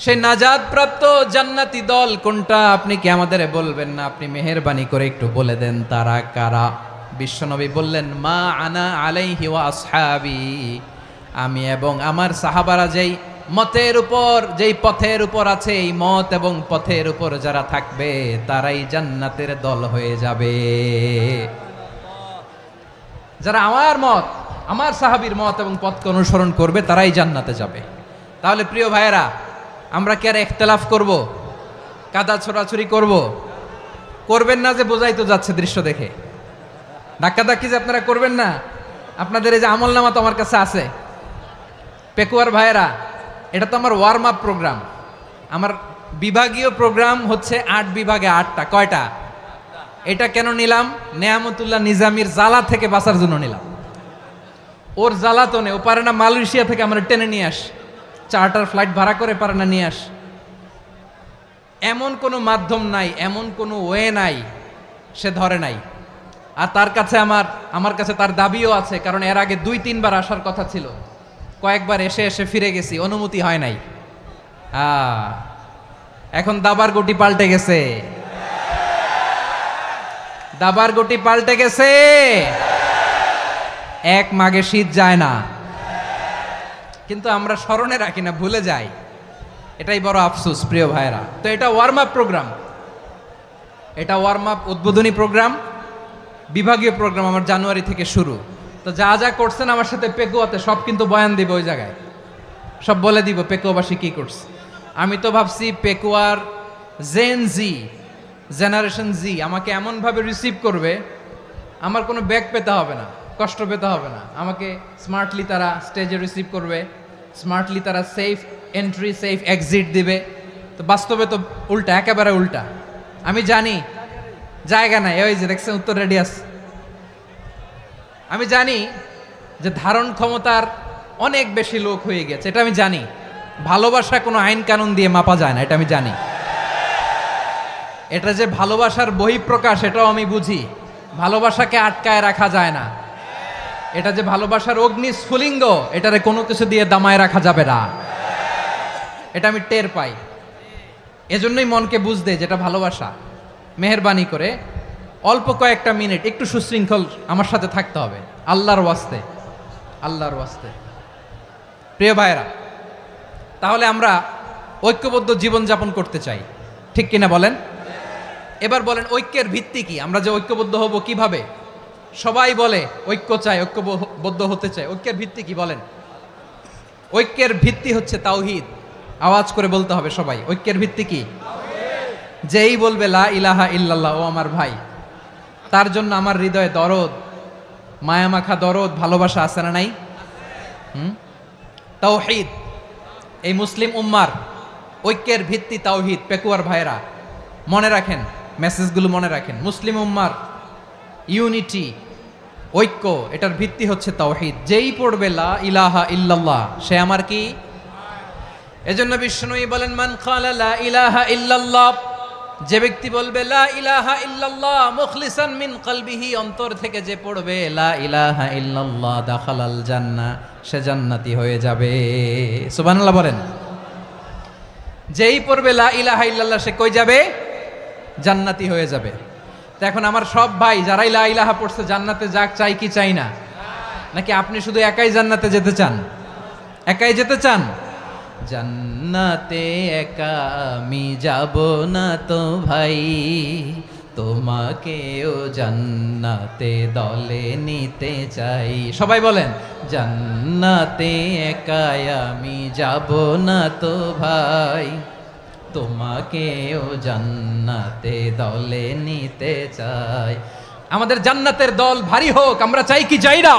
সেই নাজাত প্রাপ্ত জান্নাতি দল কোনটা? আপনি কি আমাদের বলবেন না? আপনি মেহেরবানি করে একটু বলে দেন তারা কারা। বিশ্বনবী বললেন, মা আনা আলাইহি ওয়া আসহাবি, আমি এবং আমার সাহাবারা যেই মতের উপর, যেই পথের উপর আছে, এই মত এবং পথের উপর যারা থাকবে তারাই জান্নাতের দল হয়ে যাবে। যারা আমার মত, আমার সাহাবীর মত এবং পথকে অনুসরণ করবে তারাই জান্নাতে যাবে। তাহলে প্রিয় ভাইয়েরা, আমরা কি আর ইখতিলাফ করব? কাদা ছোড়াছুরি করব? করবেন না যে বোঝাই তো যাচ্ছে দৃশ্য দেখে। ধাক্কাধাক্কি যে আপনারা করবেন না। আপনাদের এই যে আমলনামা তো আমার কাছে আছে। পেকুয়ার ভাইয়েরা, এটা তো আমার ওয়ার্ম আপ প্রোগ্রাম। আমার বিভাগীয় প্রোগ্রাম হচ্ছে 8 বিভাগে 8টা। কয়টা? এটা কেন নিলাম? নেয়ামতুল্লাহ নিজামীর জ্বালা থেকে বাঁচার জন্য নিলাম। ওর জ্বালাতনে ও পারে না মালয়েশিয়া থেকে আমরা টেনে নিয়ে আস, চার্টার ফ্লাইট ভাড়া করে পারে না নিয়ে আস। এমন কোনো মাধ্যম নাই, এমন কোনো ওয়ে নাই, সে ধরে নাই। আর তার কাছে আমার কাছে তার দাবিও আছে, কারণ এর আগে 2-3 বার আসার কথা ছিল। কয়েকবার এসে এসে ফিরে গেছি, অনুমতি হয় নাই। এখন দাবার গুটি পাল্টে গেছে, দাবার গুটি পাল্টে গেছে। এক মাঘে শীত যায় না, কিন্তু আমরা স্মরণে রাখি না, ভুলে যাই। এটাই বড় আফসোস প্রিয় ভাইরা। তো এটা ওয়ার্ম আপ প্রোগ্রাম, এটা ওয়ার্ম আপ উদ্বোধনী প্রোগ্রাম, বিভাগীয় প্রোগ্রাম আমার জানুয়ারি থেকে শুরু। তো যা যা করছেন আমার সাথে পেকুয়াতে সব কিন্তু বয়ান দিব, ওই জায়গায় সব বলে দিব পেকুয়াবাসী কি করছে। আমি তো ভাবছি পেকুয়ার জেনারেশন জি আমাকে এমনভাবে রিসিভ করবে, আমার কোনো ব্যাগ পেতে হবে না, কষ্ট পেতে হবে না। আমাকে স্মার্টলি তারা স্টেজে রিসিভ করবে, স্মার্টলি তারা সেফ এন্ট্রি, সেফ এক্সিট দিবে। তো বাস্তবে তো উল্টা, একেবারে উল্টা। আমি জানি জায়গা নাই, ওই যে দেখছেন উত্তর রেডিয়াস। আমি জানি যে ধারণ ক্ষমতার অনেক বেশি লোক হয়ে গেছে, এটা আমি জানি। ভালোবাসা কোনো আইন কানুন দিয়ে মাপা যায় না, এটা আমি জানি। এটা যে ভালোবাসার বহিঃপ্রকাশ, এটাও আমি বুঝি। ভালোবাসাকে আটকায় রাখা যায় না। এটা যে ভালোবাসার অগ্নি স্ফুলিঙ্গ, এটারে কোনো কিছু দিয়ে দামায় রাখা যাবে না, এটা আমি টের পাই। এজন্যই মনকে বুঝতে যেটা ভালোবাসা। মেহেরবানি করে অল্প কয়েকটা মিনিট একটু সুশৃঙ্খল আমার সাথে থাকতে হবে, আল্লাহর ওয়াস্তে, আল্লাহর ওয়াস্তে। প্রিয় ভাইয়েরা, তাহলে আমরা ঐক্যবদ্ধ জীবনযাপন করতে চাই, ঠিক কিনা বলেন? এবার বলেন ঐক্যের ভিত্তি কি? আমরা যে ঐক্যবদ্ধ হব কিভাবে? সবাই বলে ঐক্য চাই, ঐক্যবদ্ধ হতে চায়। ঐক্যের ভিত্তি কি বলেন? ঐক্যের ভিত্তি হচ্ছে তাওহীদ। আওয়াজ করে বলতে হবে সবাই, ঐক্যের ভিত্তি কি? যেই বলবে লা ইলাহা ইল্লাল্লাহ, ও আমার ভাই, তার জন্য আমার হৃদয়ে দরদ, মায়ামাখা দরদ, ভালোবাসা আছে না নাই? তাওহীদ। এই মুসলিম উম্মার ঐক্যের ভিত্তি তাওহীদ। পেকুয়ার ভাইরা মনে রাখেন, মেসেজগুলো মনে রাখেন। মুসলিম উম্মার ইউনিটি, ঐক্য, এটার ভিত্তি হচ্ছে তাওহীদ। যেই পড়বে লা ইলাহা ইল্লাল্লাহ, সে আমার কি? এজন্য বিষ্ণুই বলেন, মান ক্বালা লা ইলাহা ইল্লাল্লাহ, যে ব্যক্তি বলবে লা ইলাহা ইল্লাল্লাহ মুখলিসান মিন কলবিহি, অন্তর থেকে যে পড়বে লা ইলাহা ইল্লাল্লাহ, দাখালাল জান্নাহ, সে জান্নাতি হয়ে যাবে। সুবহানাল্লাহ বলেন। যেই পড়বে লা ইলাহা ইল্লাল্লাহ, সে কই যাবে? জান্নাতি হয়ে যাবে। তো এখন আমার সব ভাই যারাই লা ইলাহা পড়ছে জান্নাতে যাক, চাই কি চাই না? নাকি আপনি শুধু একাই জান্নাতে যেতে চান? একাই যেতে চান? জান্নাতে একা আমি যাব না তো ভাই, তোমাকেও জান্নাতে দলে নিতে চাই। সবাই বলেন, জান্নাতে একা আমি যাব না তো ভাই, তোমাকেও জান্নাতে দলে নিতে চাই। আমাদের জান্নাতের দল ভারী হোক, আমরা চাই কি চাই না?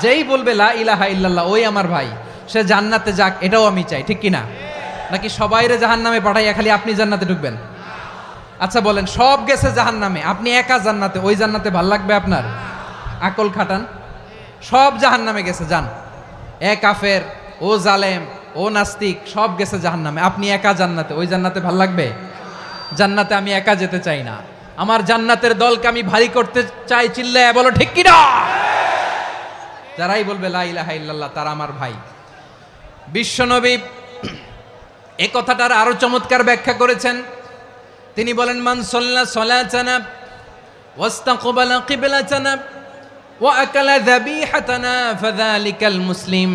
যেই বলবে লা ইলাহা ইল্লাল্লাহ, ওই আমার ভাই, সে জান্নাতে যাক, এটাও আমি চাই, ঠিক কি না? নাকি সবাইরে জাহান্নামে পাঠাইয়া খালি আপনি জান্নাতে ঢুকবেন? আচ্ছা বলেন, সব গেছে জাহান্নামে, আপনি একা জান্নাতে, ওই জান্নাতে ভাল লাগবে আপনার? আকল খাটান। সব জাহান্নামে গেছে, যান। এ কাফের, ও জালেম, ও নাস্তিক, সব গেছে জাহান্নামে, আপনি একা জান্নাতে, ওই জান্নাতে ভাল লাগবে? জান্নাতে আমি একা যেতে চাই না, আমার জান্নাতের দলকে আমি ভারী করতে চাই। চিল্লায় বলো ঠিক কি না? যারাই বলবে লা ইলাহা ইল্লাল্লাহ, তারা আমার ভাই। বিশ্বনবী এই কথাটার আরো চমৎকার ব্যাখ্যা করেছেন। তিনি বলেন, মান সাল্লা সালাতানা ওয়াস্তাকবালা কিবলাতানা ওয়া আকালা যাবিহাতানা ফাযালিকাল মুসলিম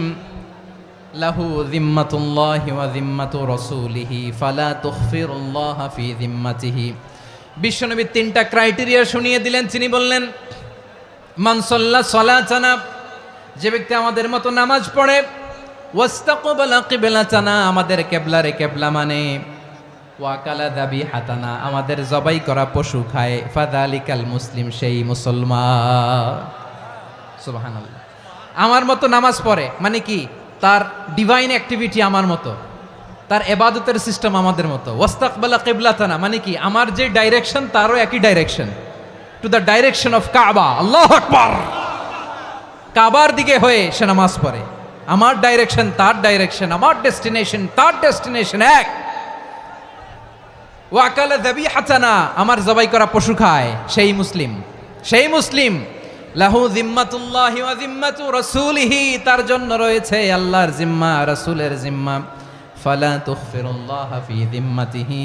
লাহু যিম্মাতুল্লাহি ওয়া যিম্মাতু রাসূলিহি ফালা তুখফিরুল্লাহা ফি যিম্মাতিহি। বিশ্বনবী তিনটা ক্রাইটেরিয়া শুনিয়ে দিলেন। তিনি বললেন, মান সাল্লা সালাতানা, যে ব্যক্তি আমাদের মতো নামাজ পড়ে, ওয়াস্তাকবালা কিবলাতানা, আমাদের কিবলারে কিবলা মানে, ওয়াকালা যাবিহাতানা, আমাদের জবাই করা পশু খায়, ফাযালিকাল মুসলিম, সেই মুসলমান। সুবহানাল্লাহ। আমার মতো নামাজ পড়ে মানে কি? তার ডিভাইন অ্যাক্টিভিটি আমার মতো, তার ইবাদতের সিস্টেম আমাদের মতো। ওয়াস্তাকবালা কিবলাতানা মানে কি? আমার যে ডাইরেকশন তারও একই direction, to the direction of কাবা। আল্লাহু আকবার। কাবার দিকে হয়ে সে নামাজ পড়ে। আমার ডাইরেকশন তার ডাইরেকশন, আমার ডেস্টিনেশন তার ডেস্টিনেশন এক। ওয়াকালা যাবিহাতানা, আমার জবাই করা পশু খায়, সেই মুসলিম। সেই মুসলিম। লাহু যিম্মাতুল্লাহি ওয়া যিম্মাতু রাসূলিহি, তার জন্য রয়েছে আল্লাহর জিম্মা, রাসূলের জিম্মা। ফালা তুখফিরুল্লাহা ফি যিম্মাতিহি,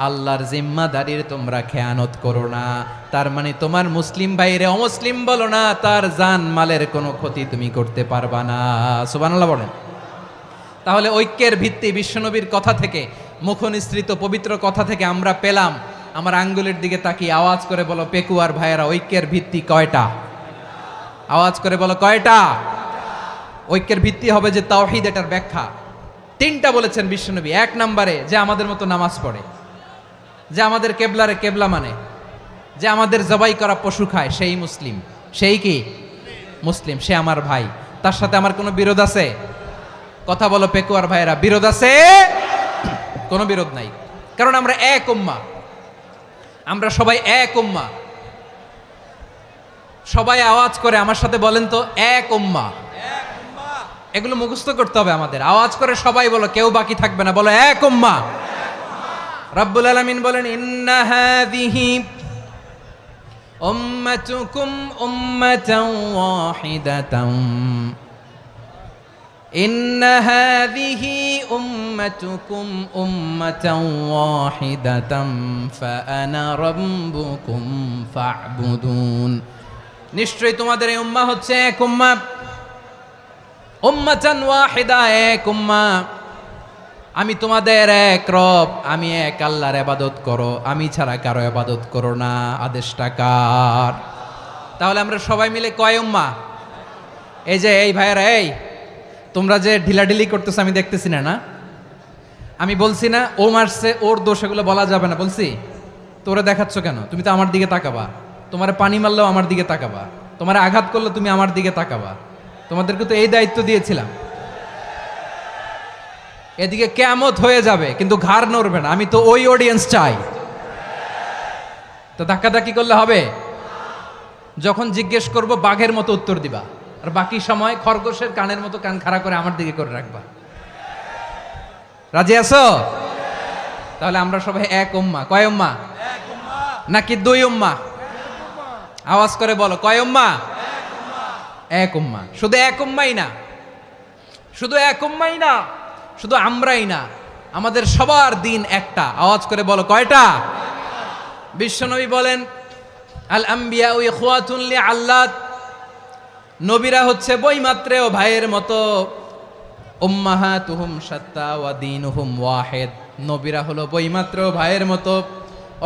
আল্লাহর জিম্মাদারির তোমরা খেয়ানত করো না। তার মানে তোমার মুসলিম ভাইরে অমুসলিম বলো না, তার জান মালের কোনো ক্ষতি তুমি করতে পারবা না। সুবহানাল্লাহ বলেন। তাহলে ঐক্যের ভিত্তি বিশ্বনবীর কথা থেকে, মুখনিসৃত পবিত্র কথা থেকে আমরা পেলাম। আমার আঙ্গুলের দিকে তাকিয়ে আওয়াজ করে বলো পেকুয়ার ভাইয়েরা, ঐক্যের ভিত্তি কয়টা? আওয়াজ করে বলো কয়টা? ঐক্যের ভিত্তি হবে যে তাওহীদ, এটার ব্যাখ্যা তিনটা বলেছেন বিশ্বনবী। এক নম্বরে, যে আমাদের মতো নামাজ পড়ে, যে আমাদের কেবলারে কেবলা মানে, যে আমাদের জবাই করা পশু খায়, সেই মুসলিম। সেই কি? মুসলিম। সে আমার ভাই। তার সাথে আমার কোনো বিরোধ আছে? কথা বলো পেকুয়ার ভাইয়েরা, বিরোধ আছে? কোনো বিরোধ নাই, কারণ আমরা এক উম্মাহ, আমরা সবাই এক উম্মাহ। সবাই আওয়াজ করে আমার সাথে বলেন তো, এক উম্মাহ। এগুলো মুখস্থ করতে হবে আমাদের। আওয়াজ করে সবাই বলো, কেউ বাকি থাকবে না, বলো এক উম্মাহ। রব্বুল আলামিন বলেন, ইন্না হাযিহি উম্মাতুকুম উম্মাতান ওয়াহিদাতান, ইন্না হাযিহি উম্মাতুকুম উম্মাতান ওয়াহিদাতান ফাআনা রাব্বুকুম ফা'বুদুন। নিশ্চয়ই তোমাদের এই উম্মাহ হচ্ছে এক উম্মাহ, উম্মাতান ওয়াহিদা, এক উম্মাহ। আমি তোমাদের এক রব, আমি এক আল্লাহর ইবাদত করো, আমি ছাড়া কারো ইবাদত করো না। আদেশটা কার? তাহলে আমরা সবাই মিলে কয় উম্মাহ? এই যে এই ভাইয়েরা, এই তোমরা যে ঢিলাঢিলি করতেছো আমি দেখতেছি না, না আমি বলছি না ও মারছে ওর দোষ, এগুলো বলা যাবে না বলছি? তোরা দেখাচ্ছ কেন? তুমি তো আমার দিকে তাকাবা। তোমার পানি মারলেও আমার দিকে তাকাবা, তোমার আঘাত করলে তুমি আমার দিকে তাকাবা। তোমাদেরকে তো এই দায়িত্ব দিয়েছিলাম। এদিকে কিয়ামত হয়ে যাবে কিন্তু ঘাড় নড়বে না, আমি তো ওই অডিয়েন্স চাই। তো ধাক্কাধাক্কি করলে হবে? যখন জিজ্ঞেস করব বাঘের মতো উত্তর দিবা, আর বাকি সময় খরগোশের কানের মতো কান খাড়া করে আমার দিকে করে রাখবা। রাজি আছো? তাহলে আমরা সবাই এক উম্মাহ। কয় উম্মাহ? নাকি দুই উম্মাহ? আওয়াজ করে বলো, কয় উম্মাহ? এক উম্মাহ। শুধু এক উম্মাই না, শুধু এক উম্মাই না, শুধু আমরাই না, আমাদের সবার দিন একটা। আওয়াজ করে বলো, কয়টা? বিশ্বনবী বলেন, আল আম্বিয়া ইখওয়াতুন লিআল্লাত, নবীরা হচ্ছে বইমাত্রেও ভাইয়ের মতো। উম্মাহাতুহুম শাত্তা ওয়া দীনুহুম ওয়াহিদ, নবীরা হলো বইমাত্রেও ভাইয়ের মতো।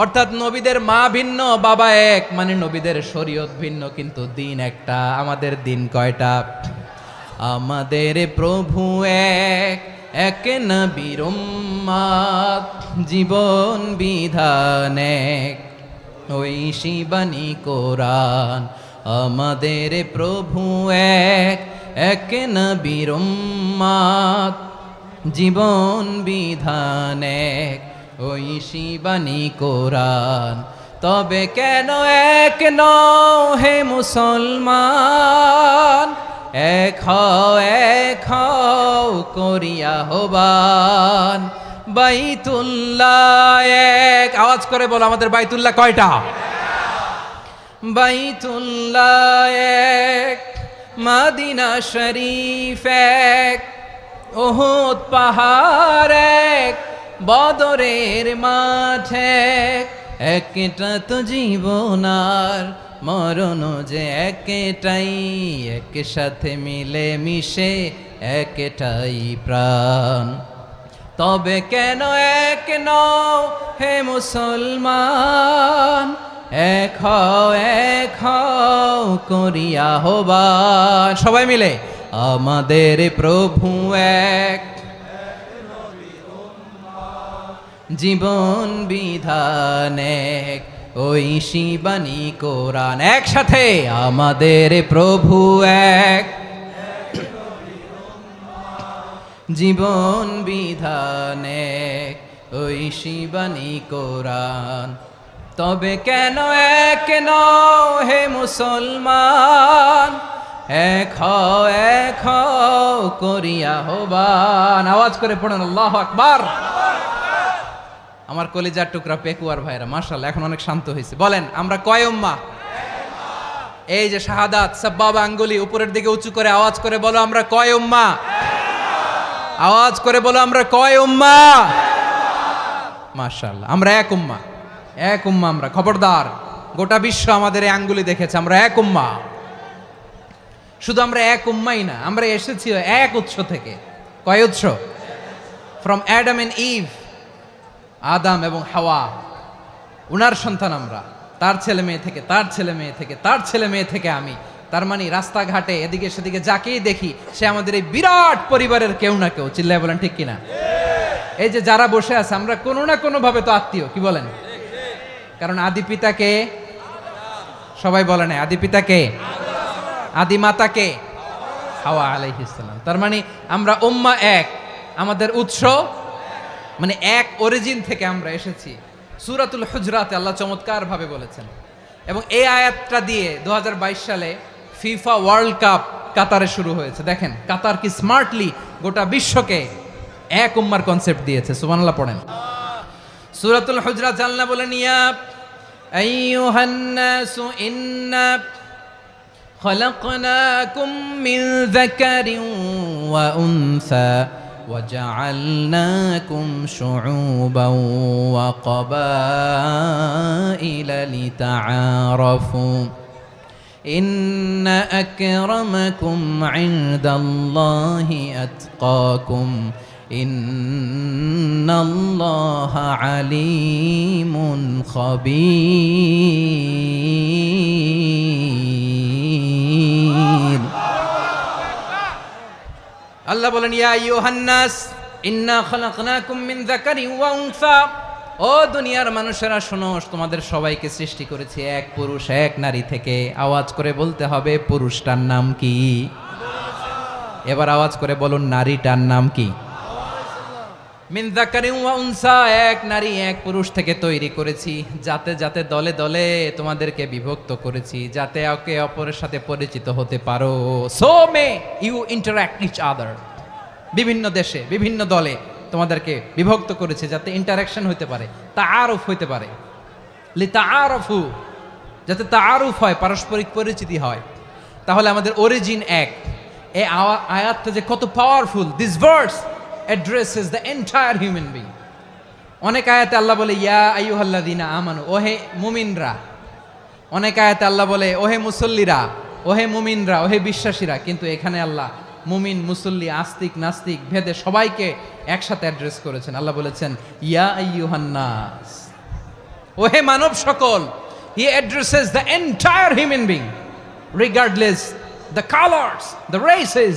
অর্থাৎ নবীদের মা ভিন্ন, বাবা এক, মানে নবীদের শরীয়ত ভিন্ন, কিন্তু দিন একটা। আমাদের দিন কয়টা? আমাদের প্রভু এক, এক নবীর উম্মাত, জীবন বিধান এক, ওই শিবানী কোরআন। আমাদের প্রভু এক, এক নবীর উম্মাত, জীবন বিধান এক, ওই শিবানী কোরআন। তবে কেন এক নও হে মুসলমান? এক হও করিয়া হবান। বাইতুল্লাহ এক, আওয়াজ করে বলো আমাদের বাইতুল্লাহ কয়টা? বাইতুল্লাহ এক, মদিনা শরীফ এক, উহুদ পাহাড় এক, বদরের মাঠ এক। একটা তো জীবন আর মরণ যে একটাই, একসাথে মিলে মিশে একটাই প্রাণ। তবে কেন এক নও হে মুসলমান? এক হও করিয়া হবান। সবাই মিলে, আমাদের প্রভু এক, জীবন বিধান এক, ওই শিবানী কোরআন। একসাথে, আমাদের প্রভু এক, জীবন বিধান এক, ওই শিবানী কোরআন। তবে কেন এক নও হে মুসলমান? এক হও করিয়া হবান। আওয়াজ করে পড়েন আল্লাহু আকবার। আমার কলিজার টুকরা পেকুয়ার ভাইরা মাশাআল্লাহ এখন অনেক শান্ত হয়েছে। বলেন আমরা কয় উম্মাহ? এই যে শাহাদাত সাব্বাবা আঙ্গুলি উপরের দিকে উঁচু করে আওয়াজ করে বলো আমরা কয় উম্মাহ? আওয়াজ করে বলো আমরা কয় উম্মাহ? মাশাআল্লাহ আমরা এক উম্মাহ, এক উম্মাহ আমরা। খবরদার, গোটা বিশ্ব আমাদের এই আঙ্গুলি দেখেছে, আমরা এক উম্মাহ। শুধু আমরা এক উম্মাই না, আমরা এসেছি এক উৎস থেকে। কয় উৎস? ফ্রম অ্যাডাম এন্ড ইভ, আদম এবং হাওয়া, উনার সন্তান আমরা। তার ছেলে মেয়ে থেকে, তার ছেলে মেয়ে থেকে, তার ছেলে মেয়ে থেকে আমি। তার মানে রাস্তাঘাটে এদিকে সেদিকে যাকেই দেখি সে আমাদের এই বিরাট পরিবারের কেউ না কেউ। চিল্লায় বলেন ঠিক কিনা? এই যে যারা বসে আছে আমরা কোনো না কোনো ভাবে তো আত্মীয়, কি বলেন? কারণ আদি পিতাকে সবাই বলে না, আদি পিতাকে, আদি মাতাকে হাওয়া আলাইহিস সালাম। তার মানে আমরা উম্মাহ এক, আমাদের উৎস মানে এক অরিজিন থেকে আমরা এসেছি। সূরাতুল হুজরাতে আল্লাহ চমৎকার ভাবে বলেছেন, এবং এই আয়াতটা দিয়ে 2022 সালে ফিফা ওয়ার্ল্ড কাপ কাতারে শুরু হয়েছে। দেখেন কাতার কি স্মার্টলি গোটা বিশ্বকে এক উম্মার কনসেপ্ট দিয়েছে। সুবহানাল্লাহ পড়েন। সূরাতুল হুজরাত আল্লাহ বলেন, ইয়া আইয়ুহান নাসু ইন্না খলাকনাকুম মিন যাকারিন ওয়া উনসা وجعلناكم شعوبا وقبائل لتعارفوا إن أكرمكم عند الله أتقاكم ইন্নাল্লাহা আলিমুন খাবীর। আল্লাহ বলেন, ইয়া আইয়ুহান নাস ইন্না খালাকনাকুম মিন যাকারিন ওয়া উনসা। ও দুনিয়ার মানুষেরা শোনো, তোমাদের সবাইকে সৃষ্টি করেছি এক পুরুষ এক নারী থেকে। আওয়াজ করে বলতে হবে, পুরুষটার নাম কি? এবার আওয়াজ করে বলুন, নারীটার নাম কি? মিন যাকারিন ওয়া উনসা, এক নারী এক পুরুষ থেকে তৈরি করেছি। যাতে যাতে দলে দলে তোমাদেরকে বিভক্ত করেছি, যাতে একে অপরের সাথে পরিচিত হতে পারো। So may you interact each other. বিভিন্ন দেশে বিভিন্ন দলে তোমাদেরকে বিভক্ত করেছে যাতে ইন্টারাকশন হতে পারে, তাআরুফ হতে পারে। লিতাআরফু, যাতে তাআরুফ হয়, পারস্পরিক পরিচিতি হয়। তাহলে আমাদের অরিজিন এক। এই আয়াতটা যে কত powerful! This verse addresses the entire human being. অনেক আয়াতে আল্লাহ বলে ইয়া আইয়ুহাল্লাযীনা আমানু, ওহে মুমিনরা। অনেক আয়াতে আল্লাহ বলে ওহে মুসল্লিরা, ওহে মুমিনরা, ওহে বিশ্বাসীরা। কিন্তু এখানে আল্লাহ মুমিন মুসল্লি আস্তিক নাস্তিক ভেদে সবাইকে একসাথে অ্যাড্রেস করেছেন। আল্লাহ বলেছেন ইয়া আইয়ুহান নাস, ওহে মানব সকল। হি addresses the entire human being regardless the colours, the races,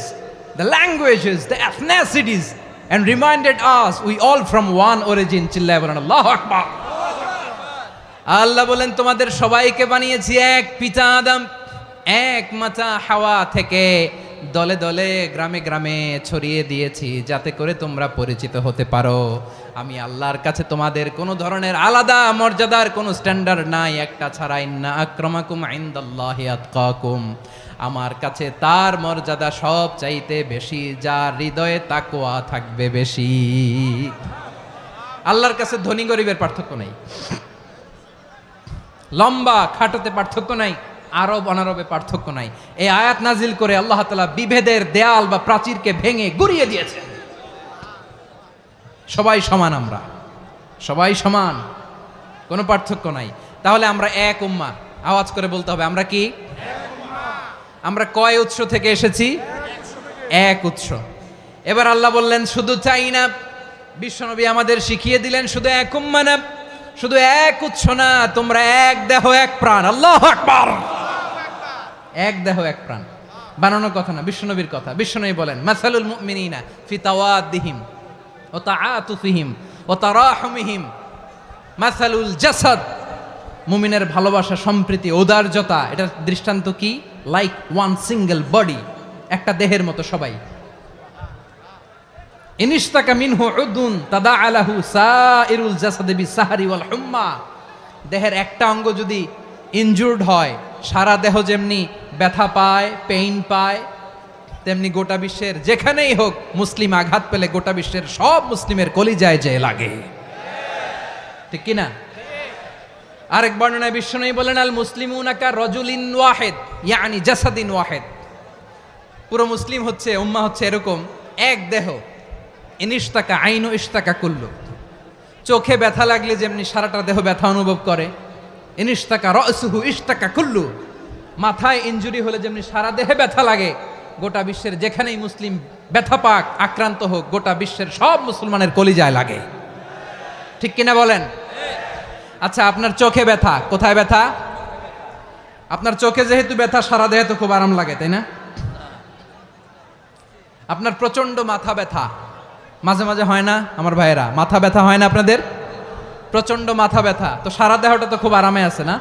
the languages, the এথনিসিটিস, and reminded us we all from one origin. চিল্লায় বলেন আল্লাহু আকবার। আল্লাহ বলেন তোমাদের সবাইকে বানিয়েছি এক পিতা আদম, এক মাতা হাওয়া থেকে। দলে দলে গ্রামে গ্রামে ছড়িয়ে দিয়েছি যাতে করে তোমরা পরিচিত হতে পারো। আমি আল্লাহর কাছে তোমাদের কোনো ধরনের আলাদা মর্যাদার কোনো স্ট্যান্ডার্ড নাই, একটা ছাড়া। ইন্না আক্রামাকুম ইনদাল্লাহি আতকাকুম, আমার কাছে তার মর্যাদা সব চাইতে বেশি যার হৃদয়ে তাকওয়া থাকবে বেশি। আল্লাহর কাছে ধনী গরিবের পার্থক্য নাই, লম্বা খাটোতে পার্থক্য নাই, আরব অনারবে পার্থক্য নাই। এই আয়াত নাজিল করে আল্লাহ তাআলা বিভেদের দেয়াল বা প্রাচীরকে ভেঙে গুড়িয়ে দিয়েছেন। সবাই সমান, আমরা সবাই সমান, কোনো পার্থক্য নাই। তাহলে আমরা এক উম্মাহ। আওয়াজ করে বলতে হবে, আমরা কি? আমরা কয় উৎস থেকে এসেছি? এক উৎস। এবার আল্লাহ বললেন শুধু চাই না, বিশ্বনবী আমাদের শিখিয়ে দিলেন শুধু এক উম্মাহ না, শুধু এক উৎস না, তোমরা এক দেহ এক প্রাণ। আল্লাহু আকবার। এক দেহ এক প্রাণ বানানোর কথা না, বিশ্বনবীর কথা। বিশ্বনবী বলেন মাসালুল মুমিনিনা ফি তাওয়াদ্দিহিম ওয়া তাআতুফিহিম ওয়া তারাহুমিহিম মাসালুল জাসাদ। মুমিনের ভালোবাসা, সম্প্রীতি, ঔদার্যতা, এটার দৃষ্টান্ত কি? লাইক ওয়ান সিঙ্গেল বডি, একটা দেহের মতো সবাই। ইনিশতাকা মিনহু উদুন তাদাআ লাহু সাইরুল জাসাদি বিসাহরি ওয়াল হুম্মা। দেহের একটা অঙ্গ যদি ইনজুর্ড হয়, সারা দেহ যেমনি ব্যথা পায়, পেইন পায়, তেমনি গোটা বিশ্বের যেখানেই হোক মুসলিম আঘাত পেলে গোটা বিশ্বের সব মুসলিমের কলিজায় যে লাগে, ঠিক কিনা? আরেক বর্ণনায় বিশ্বনবী বলেন আল মুসলিমুনা কা রাজুলিন ওয়াহিদ ইয়ানি জাসাদিন ওয়াহিদ। পুরো মুসলিম হচ্ছে, উম্মাহ হচ্ছে এরকম এক দেহ। ইনিশতাকা আইনু ইশতাকা কুল্লু। চোখে ব্যথা লাগলে যেমনি সারাটা দেহ ব্যথা অনুভব করে, ইনিশতাকা রাসুহু ইশতাকা কুল্লু। মাথায় ইনজুরি হলে যেমনি সারা দেহে ব্যথা লাগে, গোটা বিশ্বের যেখানেই মুসলিম ব্যথা পাক, আক্রান্ত হোক, গোটা বিশ্বের সব মুসলমানের কলিজায় লাগে, ঠিক কিনা বলেন? আচ্ছা, আপনার চোখে ব্যথা, কোথায় ব্যথা? আপনার চোখে যেহেতু ব্যথা, সারা দেহে তো খুব আরাম লাগে, তাই না? আপনার প্রচন্ড মাথা ব্যথা মাঝে মাঝে হয় না আমার ভাইয়েরা? মাথা ব্যথা হয় না আপনাদের? প্রচন্ড মাথা ব্যথা, তো সারা দেহটা তো খুব আরামে আছে না?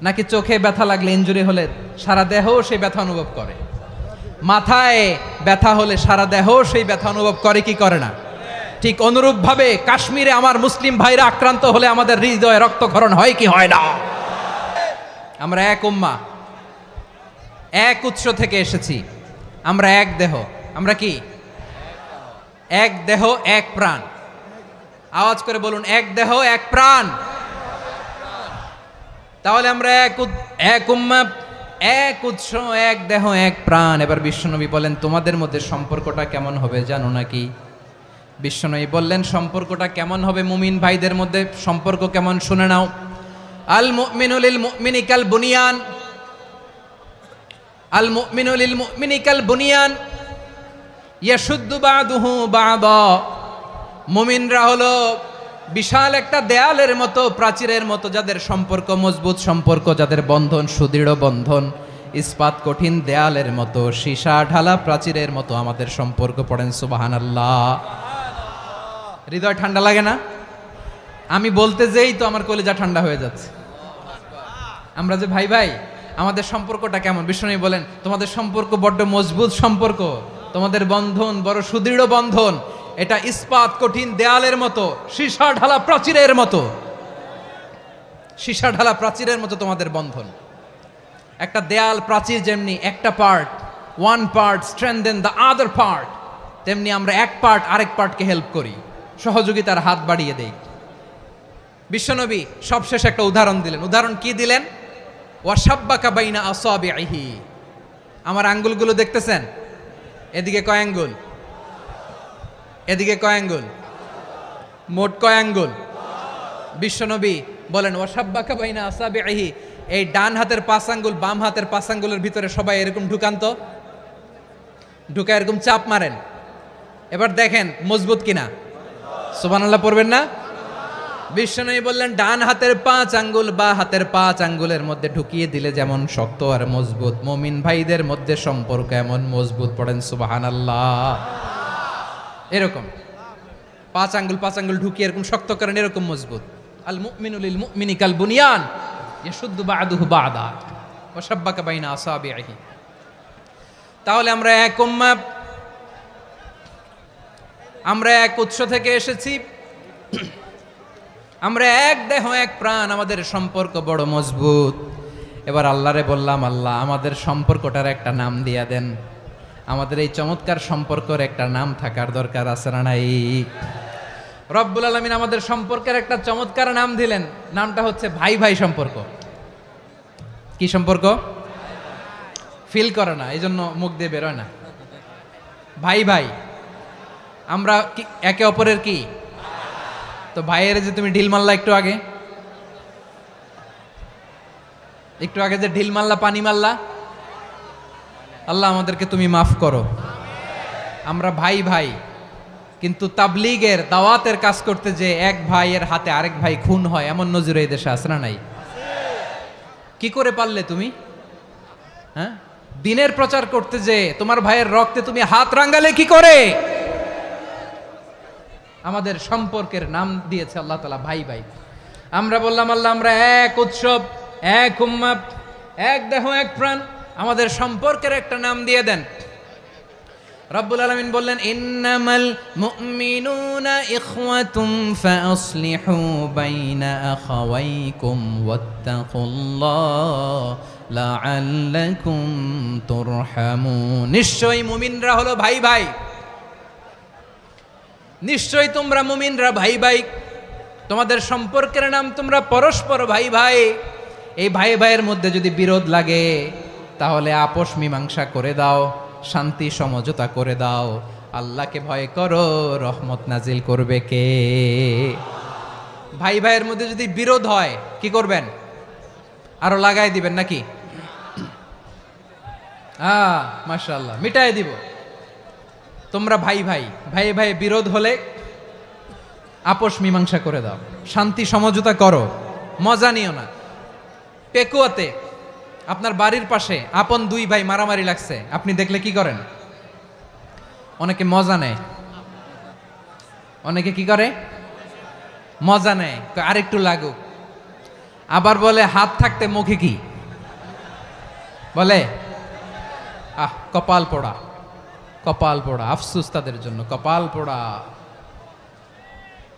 নাকি চোখে ব্যথা লাগলে, ইনজুরি হলে সারা দেহ সেই ব্যথা অনুভব করে? মাথায় ব্যথা হলে সারা দেহ সেই ব্যথা অনুভব করে কি করে না? ঠিক অনুরূপভাবে কাশ্মীরে আমার মুসলিম ভাইরা আক্রান্ত হলে আমাদের হৃদয়ে রক্তক্ষরণ হয় কি হয় না? আমরা এক উম্মাহ, এক উৎস থেকে এসেছি, আমরা এক দেহ। আমরা কি? এক দেহ এক প্রাণ। আওয়াজ করে বলুন, এক দেহ এক প্রাণ। তাহলে আমরা এক উম্মাহ, এক উৎস, এক দেহ এক প্রাণ। এবার বিশ্বনবী বলেন তোমাদের মধ্যে সম্পর্কটা কেমন হবে জানো নাকি? বিশ্বনবী বললেন সম্পর্কটা কেমন হবে মুমিন ভাইদের মধ্যে, সম্পর্ক কেমন শুনে নাও। আল মুমিনু লিল মুমিনি কাল বুনিয়ান, আল মুমিনু লিল মুমিনি কাল বুনিয়ান ইয়াশুদ্দু বাদুহু বাদা, মুমিনরা হলো বিশাল একটা দেয়ালের মতো, প্রাচীরের মতো, যাদের সম্পর্ক মজবুত সম্পর্ক, যাদের বন্ধন সুদৃঢ় বন্ধন, ইস্পাত কঠিন দেয়ালের মতো, সীসা ঢালা প্রাচীরের মতো আমাদের সম্পর্ক। পড়েন সুবহানাল্লাহ। হৃদয় ঠান্ডা লাগে না? আমি বলতে যেই তো আমার কলিজা ঠান্ডা হয়ে যাচ্ছে। আমরা যে ভাই ভাই, আমাদের সম্পর্কটা কেমন? বিষ্ণু বলেন তোমাদের সম্পর্ক বড্ড মজবুত সম্পর্ক, তোমাদের বন্ধন বড় সুদৃঢ় বন্ধন, এটা ইস্পাত কঠিন দেয়ালের মতো, সীসা ঢালা প্রাচীরের মতো, সীসা ঢালা প্রাচীরের মতো তোমাদের বন্ধন। একটা দেয়াল প্রাচীর যেমনি একটা part, one part strengthen the other part, তেমনি আমরা এক পার্ট আরেক পার্টকে হেল্প করি, সহযোগিতার হাত বাড়িয়ে দেই। বিশ্বনবী সবশেষ একটা উদাহরণ দিলেন। উদাহরণ কি দিলেন? ওয়াসাব্বাকা বাইনা আসাবিহি, আমার আঙ্গুলগুলো দেখতেছেন? এদিকে কয় আঙ্গুল, এদিকে কয় আঙ্গুল, মোট কয় আঙ্গুল? বিশ্বনবী বলেন ওয়াসাব্বাকা বাইনা আসাবিহি, এই ডান হাতের 5 আঙ্গুল বাম হাতের 5 আঙ্গুলের ভিতরে সবাই এরকম ঢুকান তো, ঢুকা এরকম চাপ মারেন। এবার দেখেন মজবুত কিনা। সুবহানাল্লাহ পড়বেন না? বিশ্বনবী বললেন ডান হাতের 5 আঙ্গুল বা হাতের 5 আঙ্গুলের মধ্যে ঢুকিয়ে দিলে যেমন শক্ত আর মজবুত, মুমিন ভাইদের মধ্যে সম্পর্ক এমন মজবুত। পড়েন সুবহানাল্লাহ। এরকম 5 আঙ্গুল ঢুকিয়ে এরকম শক্ত করেন, এরকম মজবুত। আল মুমিনু লিল মুমিনি কাল বুনিয়ান ইয়াশুদ্দু বা'দুহু বা'দা ওয়া শাব্বাকা বাইনা আসাবিহি। তাহলে আমরা এক উম্মাহ, আমরা এক উৎস থেকে এসেছি, আমরা এক দেহ এক প্রাণ, আমাদের সম্পর্ক বড় মজবুত। এবার আল্লাহরে বললাম, আল্লাহ আমাদের সম্পর্কটার একটা নাম দিয়া দেন। আমাদের এই চমৎকার সম্পর্কের একটা নাম থাকার দরকার আছে না নাই? রব্বুল আলামিন আমাদের সম্পর্কের একটা চমৎকার নাম দিলেন। নামটা হচ্ছে ভাই ভাই সম্পর্ক। কি সম্পর্ক? ফিল করে না, এই জন্য মুখ দিয়ে বেরোয় না। ভাই ভাই, আমরা একে অপরের কি? তো ভাইয়ের যে তুমি ঢিল মারলা একটু আগে, একটু আগে যে ঢিল মারলা, পানি মারলা, আল্লাহ আমাদেরকে তুমি মাফ করো। আমরা ভাই ভাই, কিন্তু তাবলীগের দাওয়াতের কাজ করতে যে এক ভাইয়ের হাতে আরেক ভাই খুন হয়, এমন নজির এই দেশে আছে না নাই? কি করে পারলে তুমি? হ্যাঁ, দিনের প্রচার করতে যে তোমার ভাইয়ের রক্তে তুমি হাত রাঙ্গালে কি করে? আমাদের সম্পর্কের নাম দিয়েছে আল্লাহ তাআলা ভাই ভাই। আমরা বললাম আল্লাহ আমরা এক উৎসব, এক উম্মাহ, এক দেহ এক প্রাণ, আমাদের সম্পর্কের একটা নাম দিয়ে দেন। রব্বুল আলামিন বললেন ইন্নামাল মুমিনুনা ইখওয়াতুম ফাসলিহু বাইনা আখাওয়াইকুম ওয়াত্তাকুল্লাহ লাআল্লাকুম তুরহামুন। নিশ্চয়ই মুমিনরা হলো ভাই ভাই, নিশ্চয়ই তোমরা মুমিনরা ভাই ভাই, তোমাদের সম্পর্কের নাম তোমরা পরস্পর ভাই ভাই। এই ভাই ভাইয়ের মধ্যে যদি বিরোধ লাগে তাহলে আপোষ মীমাংসা করে দাও, শান্তি সমঝোতা করে দাও। আল্লাহকে ভয় করো, রহমত নাজিল করবে কে? ভাই ভাইয়ের মধ্যে যদি বিরোধ হয় কি করবেন? আরো লাগাই দিবেন নাকি? মাশাআল্লাহ, মিটাই দিব। তোমরা ভাই ভাই, ভাই ভাই বিরোধ হলে আপোষ মীমাংসা করে দাও, শান্তি সমঝোতা করো, মজা নিও না। পেকুয়াতে আপনার বাড়ির পাশে আপন 2 ভাই মারামারি লাগছে, আপনি দেখলে কি করেন? অনেকে মজা নেয়। অনেকে কি করে? মজা নেয়, আরেকটু লাগুক। আবার বলে হাত থাকতে মুখে কি বলে? কপাল পোড়া, কপাল পোড়া। আফসোস তাদের জন্য, কপাল পোড়া।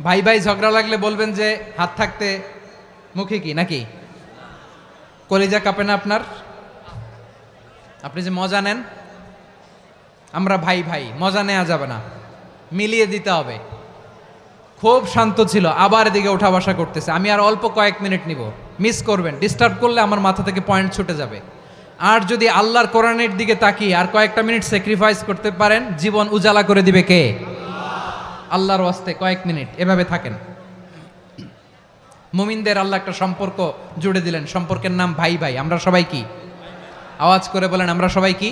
ভাই ভাই ঝগড়া লাগলে বলবেন যে হাত থাকতে মুখে কি, নাকি? কলিজা কাঁপে না আপনার? আপনি যে মজা নেন। আমরা ভাই ভাই, মজা নেওয়া যাবে না, মিলিয়ে দিতে হবে। খুব শান্ত ছিল, আবার এদিকে ওঠা বসা করতেছে। আমি আর অল্প কয়েক মিনিট নিব, মিস করবেন। ডিস্টার্ব করলে আমার মাথা থেকে পয়েন্ট ছুটে যাবে। আর যদি আল্লাহর কোরআনের দিকে তাকিয়ে আর কয়েকটা মিনিট স্যাক্রিফাইস করতে পারেন, জীবন উজালা করে দিবে কে? আল্লাহর ওয়াস্তে কয়েক মিনিট এভাবে থাকেন। মুমিনদের আল্লাহ একটা সম্পর্ক জুড়ে দিলেন, সম্পর্কের নাম ভাই ভাই। আমরা সবাই কি? আওয়াজ করে বলেন, আমরা সবাই কি?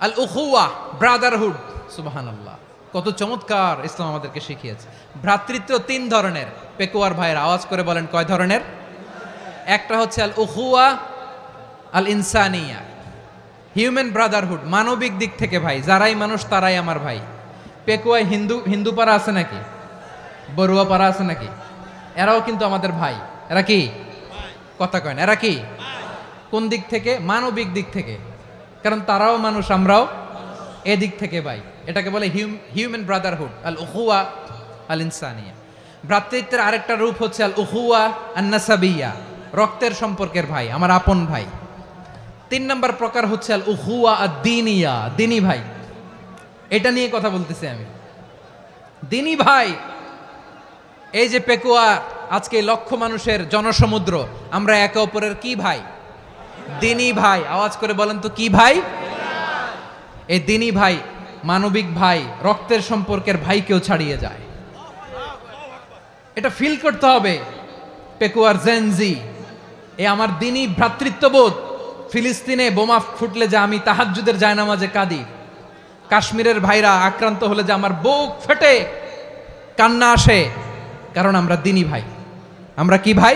আল উখুয়া, ব্রাদারহুড। সুবহানাল্লাহ, কত চমৎকার ইসলাম আমাদেরকে শিখিয়েছে। ভ্রাতৃত্ব 3 ধরনের। পেকুয়ার ভাইয়ের আওয়াজ করে বলেন কয় ধরনের? একটা হচ্ছে আল উখুয়া আল ইনসানিয়া, হিউম্যান ব্রাদারহুড, মানবিক দিক থেকে ভাই, যারাই মানুষ তারাই আমার ভাই। পেকুয়ায় হিন্দু পাড়া আছে নাকি? বড়ুয়া পাড়া আছে নাকি? এরাও কিন্তু আমাদের ভাই। এরা কি? কথা কয় না, এরা কি? কোন দিক থেকে? মানবিক দিক থেকে, কারণ তারাও মানুষ, আমরাও এদিক থেকে ভাই। এটাকে বলে হিউম্যান ব্রাদারহুড, আল উখুয়া আল ইনসানিয়া। ভ্রাতৃত্বের আরেকটা রূপ হচ্ছে আল উখুয়া আন নাসাবিয়া, রক্তের সম্পর্কের ভাই, আমার আপন ভাই। 3 নম্বর প্রকার হচ্ছে আল উখুয়া আদ দ্বীনিয়া, দ্বীনি ভাই। এটা নিয়ে কথা বলতেছি আমি। দ্বীনি ভাই, এই যে পেকুয়া, আজকে লক্ষ মানুষের জনসমুদ্র, আমরা একে অপরের কি ভাই? দ্বীনি ভাই। আওয়াজ করে বলেন তো কি ভাই? এই দ্বীনি ভাই, মানবিক ভাই, রক্তের সম্পর্কের ভাইকেও ছাড়িয়ে যায়। এটা ফিল করতে হবে। পেকুয়ার জেনজি, এ আমার দ্বীনি ভ্রাতৃত্ববোধ। ফিলিস্তিনে বোমা ফুটলে যে আমি তাহাজ্জুদের জায়নামাজে কাঁদি, কাশ্মীরের ভাইরা আক্রান্ত হলে যে আমার বুক ফেটে কান্না আসে, কারণ আমরা দ্বীনি ভাই। আমরা কি ভাই?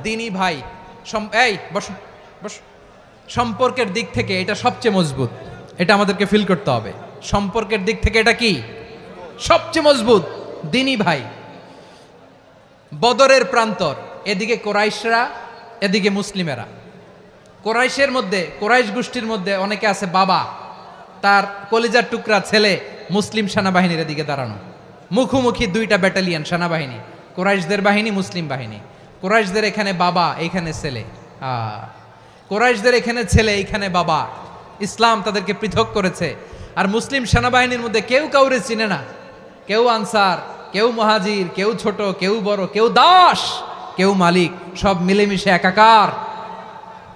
দ্বীনি ভাই। এই বসো বসো। সম্পর্কের দিক থেকে এটা সবচেয়ে মজবুত, এটা আমাদেরকে ফিল করতে হবে। সম্পর্কের দিক থেকে এটা কি? সবচেয়ে মজবুত, দ্বীনি ভাই। বদরের প্রান্তর, এদিকে কোরাইশরা, এদিকে মুসলিমেরা। কোরাইশের মধ্যে, কোরাইশ গোষ্ঠীর মধ্যে অনেকে আছে বাবা, তার কলিজার টুকরা ছেলে মুসলিম সেনাবাহিনীর এদিকে দাঁড়ানো, মুখোমুখি 2টা ব্যাটালিয়ন সেনাবাহিনী, কোরাইশদের বাহিনী, মুসলিম বাহিনী। কোরাইশদের এখানে বাবা, এইখানে ছেলে। কোরাইশদের এখানে ছেলে, এইখানে বাবা। ইসলাম তাদেরকে পৃথক করেছে। আর মুসলিম সেনাবাহিনীর মধ্যে কেউ কাউরে চিনে না, কেউ আনসার, কেউ মুহাজির, কেউ ছোট, কেউ বড়, কেউ দাস, কেউ মালিক, সব মিলেমিশে একাকার।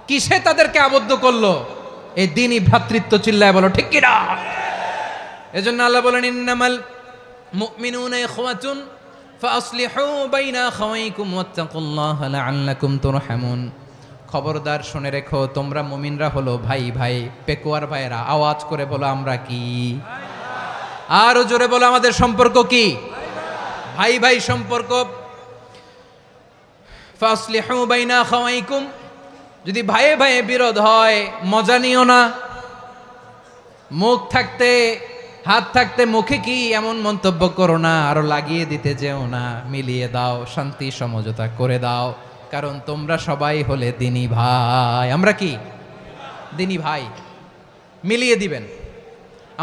কিসে তাদেরকে আবদ্ধ করলো? এই দ্বীনি ভ্রাতৃত্ব। চিল্লায় বলো ঠিক কিনা? এজন্য আল্লাহ বলেন, ইন্নামাল মুমিনুনা ইখওয়াতুন ফাসলিহু বাইনা আখাওয়াইকুম ওয়াত্তাকুল্লাহা লাআল্লাকুম তুরহামুন। খবরদার শুনে রেখো, তোমরা মুমিনরা হলো ভাই ভাই। পেকুয়ার ভাইরা আওয়াজ করে বলো আমরা কি? আরো জোরে বলো আমাদের সম্পর্ক কি? ভাই ভাই সম্পর্ক। ফাসলিহু বাইনা আখাওয়াইকুম, যদি ভাইয়ে ভাইয়ে বিরোধ হয় মজা নিও না। মুখ থাকতে, হাত থাকতে মুখে কি এমন মন্তব্য করো না, আরো লাগিয়ে দিতে যেও না। মিলিয়ে দাও, শান্তি সমঝোতা করে দাও, কারণ তোমরা সবাই হলে দ্বীনি ভাই। আমরা কি? দ্বীনি ভাই। মিলিয়ে দিবেন।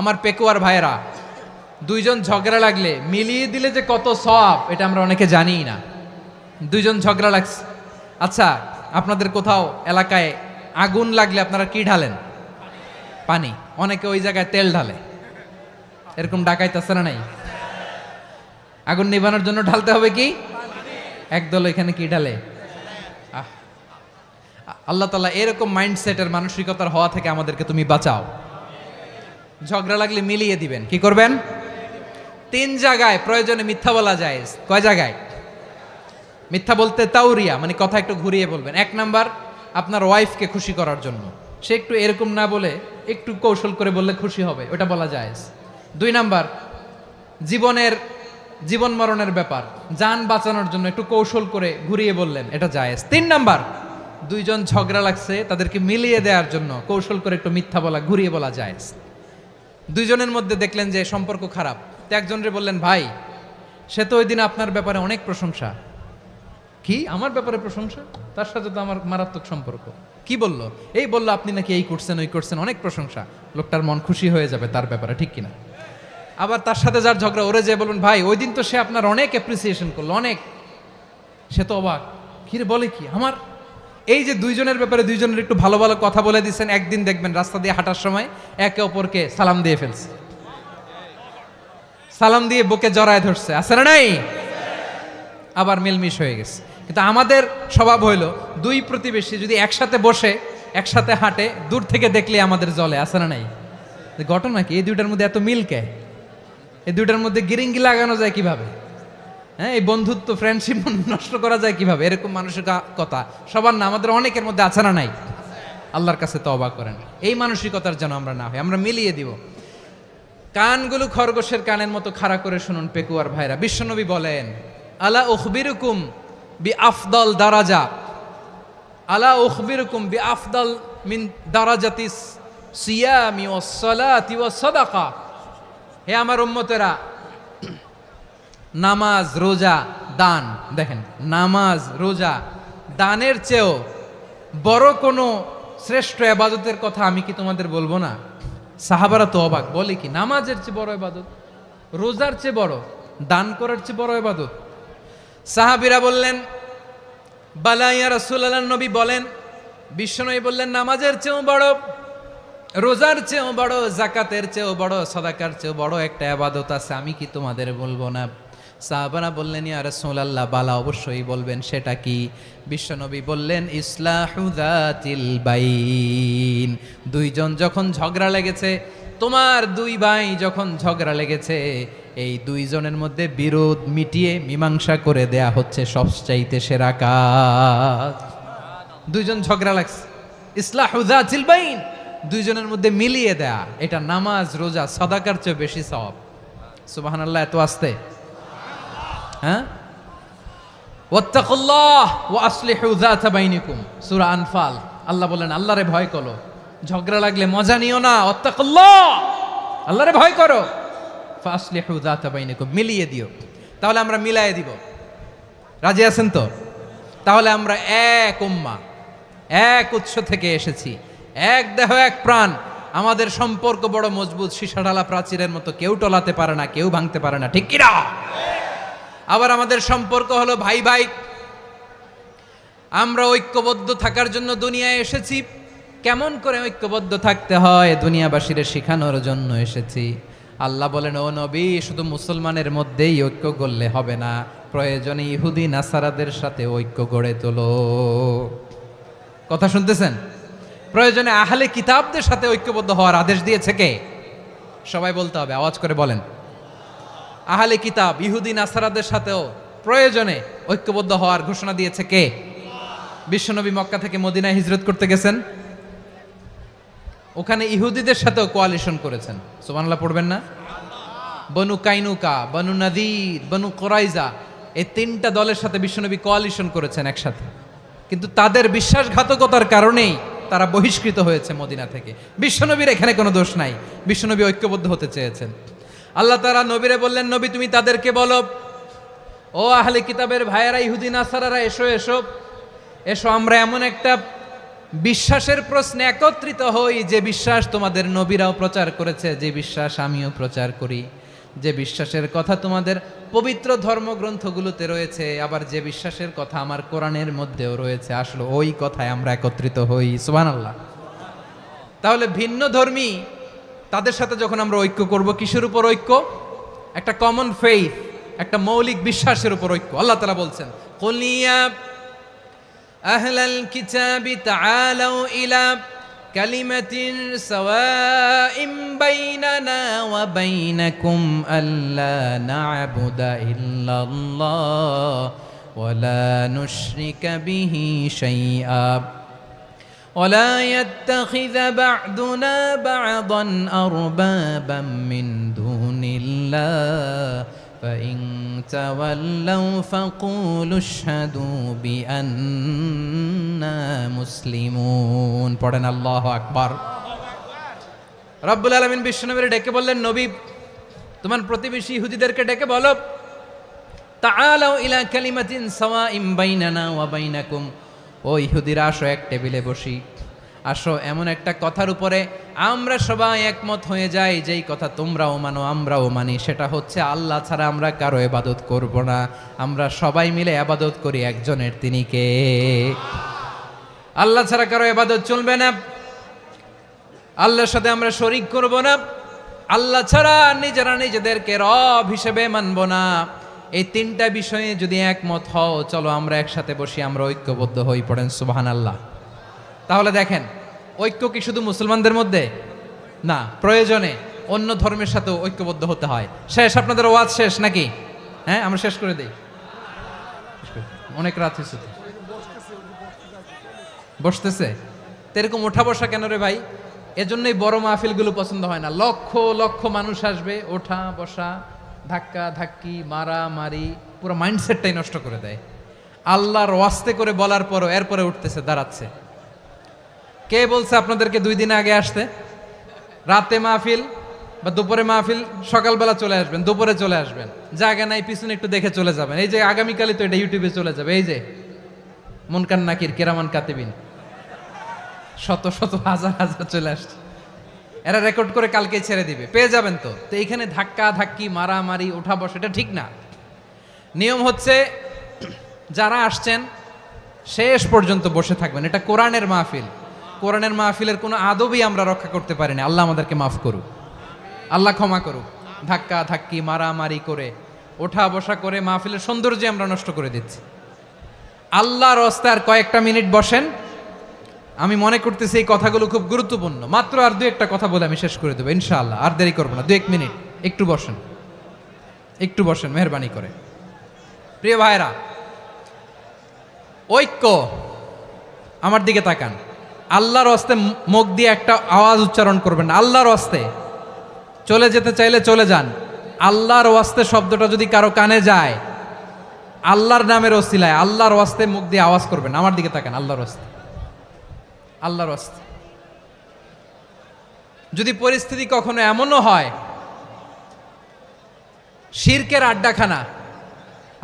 আমার পেকুয়ার ভাইয়েরা, 2 জন ঝগড়া লাগলে মিলিয়ে দিলে যে কত সওয়াব, এটা আমরা অনেকে জানি না। 2 জন ঝগড়া লাগছে, আচ্ছা আপনাদের কোথাও এলাকায় আগুন লাগলে আপনারা কি ঢালেন? পানি। অনেকে ওই জায়গায় তেল ঢালে। এরকম ডাকাইতে আছে না নাই? আগুন নিভানোর জন্য ঢালতে হবে কি? একদল এখানে কি ঢালে? আল্লাহ তাআলা এরকম মাইন্ডসেটের, মানসিকতার হওয়া থেকে আমাদেরকে তুমি বাঁচাও। ঝগড়া লাগলে মিলিয়ে দিবেন। কি করবেন? 3 জায়গায় প্রয়োজনে মিথ্যা বলা যায়। কয় জায়গায় মিথ্যা বলতে? তাউরিয়া, মানে কথা একটু ঘুরিয়ে বলবেন। 1 নাম্বার, আপনার ওয়াইফকে খুশি করার জন্য, সে একটু এরকম না বলে একটু কৌশল করে বললে খুশি হবে, ওটা বলা যায়। 2 নাম্বার, জীবন মরণের ব্যাপার, জান বাঁচানোর জন্য একটু কৌশল করে ঘুরিয়ে বললেন, এটা জায়েজ। 3 নাম্বার, 2 জন ঝগড়া লাগছে, তাদেরকে মিলিয়ে দেওয়ার জন্য কৌশল করে একটু মিথ্যা বলা, ঘুরিয়ে বলা জায়েজ। 2 জনের মধ্যে দেখলেন যে সম্পর্ক খারাপ, তো একজনরে বললেন, ভাই সে তো ওই দিন আপনার ব্যাপারে অনেক প্রশংসা। কি? আমার ব্যাপারে প্রশংসা? তার সাথে তো আমার মারাত্মক সম্পর্ক। কি বললো? এই বললো আপনি নাকি এই করছেন, ওই করছেন, অনেক প্রশংসা। লোকটার মন খুশি হয়ে যাবে তার ব্যাপারে, ঠিক কিনা? আবার তার সাথে যার ঝগড়া, ওরে যে বলুন, ভাই ওই দিন তো সে আপনার অনেক অ্যাপ্রিসিয়েশন করলো, অনেক। সে তো অবাক, কিরে বলে কি আমার? এই যে 2 জনের ব্যাপারে 2 জনের একটু ভালো ভালো কথা বলে দিচ্ছেন, একদিন দেখবেন রাস্তা দিয়ে হাঁটার সময় একে অপরকে সালাম দিয়ে ফেলছে, সালাম দিয়ে বুকে জড়ায় ধরছে, আছে না নাই? আবার মিলমিশ হয়ে গেছে। কিন্তু আমাদের স্বভাব হইল, 2 প্রতিবেশী যদি একসাথে বসে একসাথে হাঁটে, দূর থেকে দেখলে আমাদের জলে, আছে না নাই? ঘটনা কি? এই 2টার মধ্যে এত মিল কে? এই 2টার মধ্যে গিরিঙ্গি লাগানো যায় কিভাবে? হ্যাঁ, এই বন্ধুত্ব, ফ্রেন্ডশিপ নষ্ট করা যায় কিভাবে? এরকম মানুষের কথা সবার না, আমাদের অনেকের মধ্যে আছে না নাই? আল্লাহর কাছে তওবা করেন। এই মানসিকতার যেন আমরা না হই, আমরা মিলিয়ে দিব। কানগুলো খরগোশের কানের মতো খাড়া করে শুনুন পেকুয়ার ভাইরা। বিশ্বনবী বলেন, আলা উখবিরুকুম বি আফদল দারাজা, আলা উখবিরুকুম বি আফদল মিন দারাজাতিস সিয়ামি ওয়াস সালাতি ওয়াস সাদাকা। হে আমার উম্মতেরা, নামাজ, রোজা, দান, দেখেন নামাজ, রোজা, দানের চেয়েও বড় কোনো শ্রেষ্ঠ ইবাদতের কথা আমি কি তোমাদের বলবো না? সাহাবারা তো অবাক, বলে কি নামাজের চেয়ে বড় ইবাদত, রোজার চেয়ে বড়, দান করার চেয়ে বড় ইবাদত? সাহাবীরা বললেন, বালা ইয়া রাসূলুল্লাহ, নবী বলেন, বিশ্বনবী বললেন, নামাজের চেয়েও বড়, রোজার চেয়েও বড়, যাকাতের চেয়েও বড়, সাদাকার চেয়েও বড় একটা ইবাদত আছে, আমি কি তোমাদের বলবো না? সাহাবারা বললেন, ইয়া রাসূলুল্লাহ, বালা, অবশ্যই বলবেন, সেটা কি? বিশ্বনবী বললেন, ইসলাহু যাতিল বাইন। দুইজন যখন ঝগড়া লেগেছে, তোমার দুই ভাই যখন ঝগড়া লেগেছে, এই দুইজনের মধ্যে বিরোধ মিটিয়ে মীমাংসা করে দেয়া হচ্ছে সবচাইতে সেরা কাজ। দুইজন ঝগড়া লাগছে, ইসলাহু যাতিল বাইন, দুইজনের মধ্যে মিলিয়ে দেয়া, এটা নামাজ, রোজা, সাদাকার চেয়ে বেশি সওয়াব। সুবহানাল্লাহ, এত আস্তে, হ্যাঁ? ওয়াত্তাকুল্লাহ ওয়া আসলিহু যাতা বাইনিকুম, সূরা আনফাল। আল্লাহ বলেন, আল্লাহরে ভয় করো, ঝগড়া লাগলে মজা নিও না, ওয়াত্তাকুল্লাহ, আল্লাহরে ভয় করো, ফাসলিহু যাতা বাইনিকুম, মিলিয়ে দিও। তাহলে আমরা মিলায়ে দিব, রাজি আছেন তো? তাহলে আমরা এক উম্মাহ, এক উৎস থেকে এসেছি, এক দেহ এক প্রাণ, আমাদের সম্পর্ক বড় মজবুত, সীসাঢালা প্রাচীরের মতো, কেউ টলাতে পারে না, কেউ ভাঙতে পারে না, ঠিক কিনা? আবার আমাদের সম্পর্ক হলো ভাই ভাই, আমরা ঐক্যবদ্ধ থাকার জন্য দুনিয়ায় এসেছি। কেমন করে ঐক্যবদ্ধ থাকতে হয় দুনিয়াবাসীরে শেখানোর জন্য এসেছি। আল্লাহ বলেন, ও নবী, শুধু মুসলমানের মধ্যেই ঐক্য করলে হবে না, প্রয়োজনে ইহুদি নাসারাদের সাথে ঐক্য গড়ে তোলো। কথা শুনতেছেন? প্রয়োজনে আহলে কিতাবদের সাথে ঐক্যবদ্ধ হওয়ার আদেশ দিয়েছে কে? সবাই বলতে হবে, আওয়াজ করে বলেন। আহলে কিতাব, ইহুদি নাসারাদের সাথেও প্রয়োজনে ঐক্যবদ্ধ হওয়ার ঘোষণা দিয়েছে কে? বিশ্বনবী মক্কা থেকে মদিনায় হিজরত করতে গেছেন, ওখানে ইহুদিদের সাথেও কোয়ালিশন করেছেন। সুবহানাল্লাহ পড়বেন না? বনু কাইনুকা, বনু নাদির, বনু কুরাইজা, এই তিনটা দলের সাথে বিশ্বনবী কোয়ালিশন করেছেন একসাথে, কিন্তু তাদের বিশ্বাসঘাতকতার কারণেই তারা বহিষ্কৃত হয়েছে মদিনা থেকে। বিশ্বনবীর এখানে কোনো দোষ নাই, বিশ্বনবী ঐক্যবদ্ধ হতে চেয়েছেন। আল্লাহ তাআলা নবীরে বললেন, নবী তুমি তাদেরকে বলো, ও আহলে কিতাবের ভাইয়েরা, ইহুদি নাসারারা, এসো এসো এসো, আমরা এমন একটা বিশ্বাসের প্রশ্নে একত্রিত হই, যে বিশ্বাস তোমাদের নবীরাও প্রচার করেছে, যে বিশ্বাস আমিও প্রচার করি, যে বিশ্বাসের কথা তোমাদের পবিত্র ধর্মগ্রন্থগুলোতে রয়েছে, আবার যে বিশ্বাসের কথা আমার কোরআনের মধ্যেও রয়েছে, আসলে ওই কথায় আমরা একত্রিত হই। সুবহানাল্লাহ। তাহলে ভিন্ন ধর্মী তাদের সাথে যখন আমরা ঐক্য করব, কিসের উপর ঐক্য? একটা কমন ফেইথ, একটা মৌলিক বিশ্বাসের উপর ঐক্য। আল্লাহ তাআলা বলছেন, কুল ইয়া আহলাল কিতাবি তাআলাউ ইলা কালিমাতিন সাওয়াইম বাইনানা ওয়া বাইনাকুম আল্লা না'বুদা ইল্লাল্লাহ ওয়া লা নুশরিকা বিহি শাইআ ولا يتخذ بعضنا بعضا أربابا من دون الله فإن تولوا فقولوا اشهدوا بأننا مسلمون। পড়েন আল্লাহু আকবার। রব্বুল আলামিন বিশ্বনবীর ডেকে বললেন, নবী তোমার প্রতিবেশী ইহুদিদেরকে ডেকে বলো, তাআলাউ ইলা কালিমাতিন সাওয়াইম বাইনানা ওয়া বাইনাকুম, ও ইহুদিরা, আসো এক টেবিলে বসি, আসো এমন একটা কথার উপরে আমরা সবাই একমত হয়ে যাই, যেই কথা তোমরাও মানো আমরাও মানি, সেটা হচ্ছে আল্লাহ ছাড়া আমরা কারো ইবাদত করব না, আমরা সবাই মিলে ইবাদত করি একজনের, তিনি কে? আল্লাহ ছাড়া কারো ইবাদত চলবে না, আল্লাহর সাথে আমরা শরীক করব না, আল্লাহ ছাড়া নিজেরা নিজেদেরকে রব হিসেবে মানব না। এই তিনটা বিষয়ে যদি একমত হও, চলো আমরা একসাথে বসি, আমরা ঐক্যবদ্ধ হই। পড়েন সুবহানাল্লাহ। তাহলে দেখেন, ঐক্য কি শুধু মুসলমানদের মধ্যে না, প্রয়োজনে অন্য ধর্মের সাথেও ঐক্যবদ্ধ হতে হয়। শেষ, আপনাদের ওয়াজ শেষ নাকি? হ্যাঁ, আমরা শেষ করে দেই, অনেক রাত হয়েছে। বসতেছে তো এরকম ওঠা বসা কেন রে ভাই? এজন্যই বড় মাহফিলগুলো পছন্দ হয় না। লক্ষ লক্ষ মানুষ আসবে, ওঠা বসা, ধাক্কা ধাক্কি, মারামারি, পুরো মাইন্ডসেটটাই নষ্ট করে দেয়। আল্লাহর ওয়াস্তে করে বলার পরও এরপরে উঠতেছে, দাঁড়াচ্ছে। কে বলছে আপনাদেরকে 2 দিন আগে আসতে? রাতে মাহফিল বা দুপুরে মাহফিল, সকালবেলা চলে আসবেন, দুপুরে চলে আসবেন, জায়গা নাই পিছনে একটু দেখে চলে যাবেন। এই যে আগামীকালই তো এটা ইউটিউবে চলে যাবে। এই যে মুনকার নাকির কিরামান কাতিবিন, শত শত হাজার হাজার চলে আসছে, এরা রেকর্ড করে কালকে ছেড়ে দিবে, পেয়ে যাবেন। তো তো এইখানে ধাক্কা ধাক্কি, মারামারি, ওঠা বসা, এটা ঠিক না। নিয়ম হচ্ছে যারা আসছেন শেষ পর্যন্ত বসে থাকবেন। এটা কোরআনের মাহফিল। কোরআনের মাহফিলের কোনো আদবই আমরা রক্ষা করতে পারি না। আল্লাহ আমাদেরকে মাফ করুক, আল্লাহ ক্ষমা করুক। ধাক্কা ধাক্কি, মারামারি করে, ওঠা বসা করে মাহফিলের সৌন্দর্য আমরা নষ্ট করে দিচ্ছি। আল্লাহর রাস্তায় আর কয়েকটা মিনিট বসেন। আমি মনে করতেছি এই কথাগুলো খুব গুরুত্বপূর্ণ। মাত্র আর 2-1টা কথা বলে আমি শেষ করে দেবো ইনশাআল্লাহ। আর দেরি করবো না, 2-1 মিনিট একটু বসেন, একটু বসেন মেহরবানি করে। প্রিয় ভাইরা, ঐক্য, আমার দিকে তাকান। আল্লাহর রাস্তায় মুখ দিয়ে একটা আওয়াজ উচ্চারণ করবেন না। আল্লাহর রাস্তায় চলে যেতে চাইলে চলে যান। আল্লাহর ওয়াস্তে শব্দটা যদি কারো কানে যায়, আল্লাহর নামের ওসিলায় আল্লাহর ওয়াস্তে মুখ দিয়ে আওয়াজ করবেন। আমার দিকে তাকান। আল্লাহর ওয়াস্তে, আল্লাহর ওয়াস্তে। যদি পরিস্থিতি কখনো এমনও হয় শিরকের আড্ডাখানা,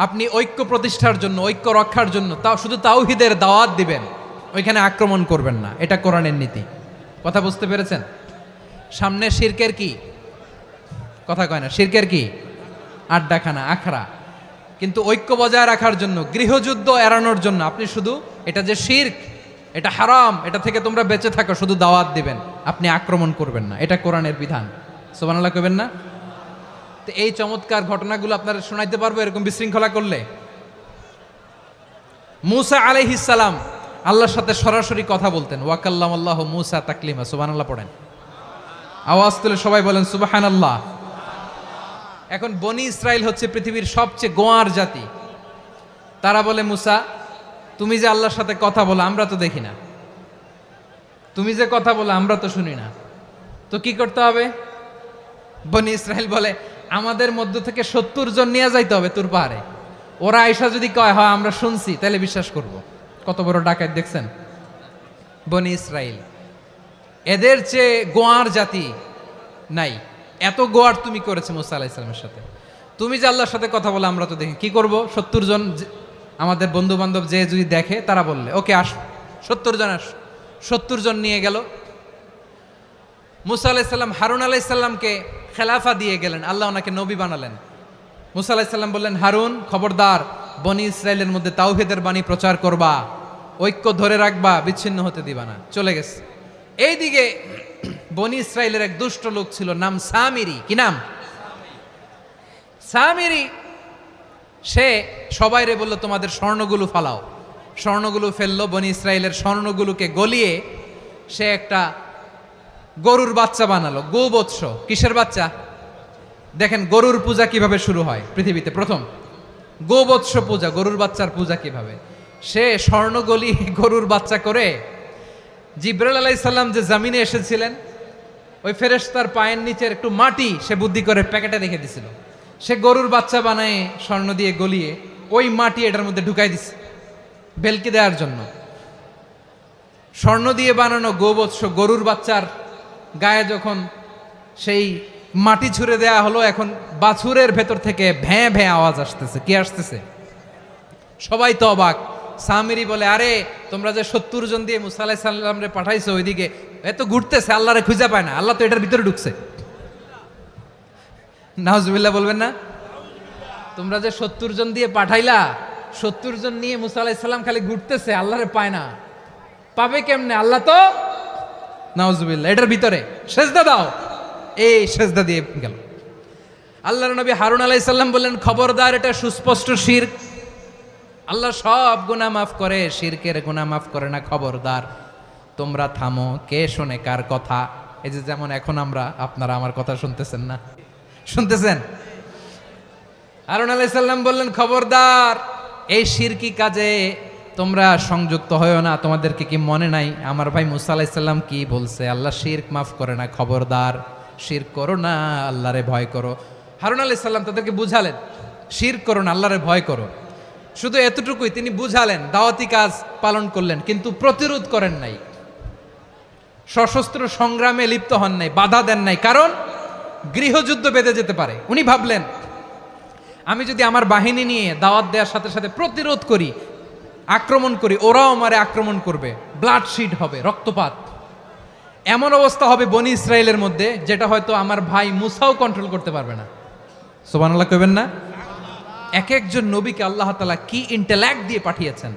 আপনি ঐক্য প্রতিষ্ঠার জন্য, ঐক্য রক্ষার জন্য তাও শুধু তাওহীদের দাওয়াত দিবেন, ওইখানে আক্রমণ করবেন না। এটা কোরআনের নীতি। কথা বুঝতে পেরেছেন? সামনে শিরকের কি কথা কয় না, শিরকের কি আড্ডাখানা, আখড়া। কিন্তু ঐক্য বজায় রাখার জন্য, গৃহযুদ্ধ এড়ানোর জন্য আপনি শুধু এটা যে শিরক, এটা হারাম, এটা থেকে তোমরা বেঁচে থাকো, শুধু দাওয়াত দিবেন, আপনি আক্রমণ করবেন না। এটা কোরআনের বিধান। সুবহানাল্লাহ কইবেন না? তো এই চমৎকার ঘটনাগুলো আপনারা শোনাইতে পারবো এরকম বিশৃঙ্খলা করলে। মূসা আলাইহিস সালাম আল্লাহর সাথে সরাসরি কথা বলতেন। ওয়াকাল্লামাল্লাহু মূসা তাকলিমা। সুবহানাল্লাহ পড়েন, আওয়াজ তুলে সবাই বলেন সুবহানাল্লাহ। এখন বনি ইসরাইল হচ্ছে পৃথিবীর সবচেয়ে গোয়ার জাতি। তারা বলে, মূসা তুমি যে আল্লাহর সাথে কথা বলো আমরা তো দেখি না, তুমি যে কথা বলো আমরা তো শুনি না, তো কি করতে হবে? বনি ইসরাইল বলে, আমাদের মধ্য থেকে 70 জন নিয়ে যাইতে হবে তুর পাহাড়ে। ওরা আয়সা যদি কয় হয় আমরা শুনছি, তাহলে বিশ্বাস করব। কত বড় ডাকাত দেখছেন বনি ইসরাইল। এদের চেয়ে গোয়ার জাতি নাই। এত গোয়ার তুমি করেছে মূসা আলাইহিস সালামের সাথে। তুমি যে আল্লাহর সাথে কথা বলে আমরা তো দেখি, কি করব? 70 জন আমাদের বন্ধু বান্ধব যে যদি দেখে, তারা বললে ওকে আস, 70 জন আস। 70 জন নিয়ে গেল। মূসা আলাইহিস সালাম হারুন আলাইহিস সালামকে খেলাফা দিয়ে গেলেন, আল্লাহ ওনাকে নবী বানালেন। মূসা আলাইহিস সালাম বললেন, হারুন খবরদার, বনি ইসরাইলের মধ্যে তাওহীদের বাণী প্রচার করবা, ঐক্য ধরে রাখবা, বিচ্ছিন্ন হতে দিবা না। চলে গেছে। এইদিকে বনি ইসরাইলের এক দুষ্ট লোক ছিল, নাম সামিরি। কি নাম? সামিরি। সে সবাইরে বলল, তোমাদের স্বর্ণগুলো ফালাও। স্বর্ণগুলো ফেললো। বনি ইসরাইলের স্বর্ণগুলোকে গলিয়ে সে একটা গরুর বাচ্চা বানালো। গোবৎস। কিসের বাচ্চা? দেখেন গরুর পূজা কিভাবে শুরু হয় পৃথিবীতে প্রথম। গোবৎস পূজা, গরুর বাচ্চার পূজা কিভাবে। সে স্বর্ণ গলি গরুর বাচ্চা করে, জিবরাইল আলাইহিস সালাম যে জমিনে এসেছিলেন, ওই ফেরেশতার পায়ের নিচের একটু মাটি সে বুদ্ধি করে প্যাকেটে রেখে দিছিল। সে গরুর বাচ্চা বানায় স্বর্ণ দিয়ে গলিয়ে ওই মাটি এটার মধ্যে ঢুকাই দিছে ভেলকি দেওয়ার জন্য। স্বর্ণ দিয়ে বানানো গোবৎস গরুর বাচ্চার গায়ে যখন সেই মাটি ছুঁড়ে দেয়া হলো, এখন বাছুরের ভেতর থেকে ভ্যাঁ ভ্যাঁ আওয়াজ আসতেছে। কি আসতেছে? সবাই তো অবাক। সামিরি বলে, আরে তোমরা যে 70 জন দিয়ে মূসা আলাইহিস সালামরে পাঠাইছো, ওইদিকে এত ঘুরতেছে, আল্লাহরে খুঁজে পায় না, আল্লাহ তো এটার ভিতরে ঢুকছে। নাউজুবিল্লাহ বলবেন না? তোমরা যে 70 জন দিয়ে পাঠাইলা, 70 জন নিয়ে মূসা আলাইহিস সালাম খালি ঘুরতেছে, আল্লাহরে পায় না। পাবে কেমনে? আল্লাহ তো, নাউজুবিল্লাহ, এটার ভিতরে সেজদা দাও। এই সেজদা দিয়ে গেল। আল্লাহর নবী হারুন আলাইহিস সালাম বললেন, খবরদার, এটা সুস্পষ্ট শিরক। আল্লাহ সব গুনাহ মাফ করে, শিরকের গুনাহ মাফ করে না। খবরদার, তোমরা থামো। কে শোনে কার কথা? এই যে যেমন এখন আপনারা আমার কথা শুনতেছেন না? শুনতেছেন? হারুন আলাইহিস সালাম বললেন, খবরদার, এই শিরকি কাজে তোমরা সংযুক্ত হয়েও না, তোমাদেরকে কি মনে নাই আমার ভাই মুসা আলাইহিস সালাম কি বলছে, আল্লাহ শিরক মাফ করে না, খবরদার শিরক করো না, আল্লাহরে ভয় করো। হারুন আলাইহিস সালাম তাদেরকে বুঝালেন শিরক করো না, আল্লাহরে ভয় করো। শুধু এতটুকুই তিনি বুঝালেন, দাওয়াতি কাজ পালন করলেন, কিন্তু প্রতিরোধ করেন নাই, সশস্ত্র সংগ্রামে লিপ্ত হন নাই, বাধা দেন নাই, কারণ গৃহযুদ্ধ বেঁধে যেতে পারে। উনি ভাবলেন আমি যদি আমার বাহিনী নিয়ে দাওয়াত দেওয়ার সাথে সাথে প্রতিরোধ করি, আক্রমণ করি, ওরাও আমারে আক্রমণ করবে, ব্লাডশিড হবে, রক্তপাত, এমন অবস্থা হবে বনি ইসরায়েলের মধ্যে যেটা হয়তো আমার ভাই মুসাও কন্ট্রোল করতে পারবে না। সুবহানাল্লাহ কইবেন না? এক একজন নবীকে আল্লাহ তাআলা কি ইন্টেলেক্ট দিয়ে পাঠিয়েছেন।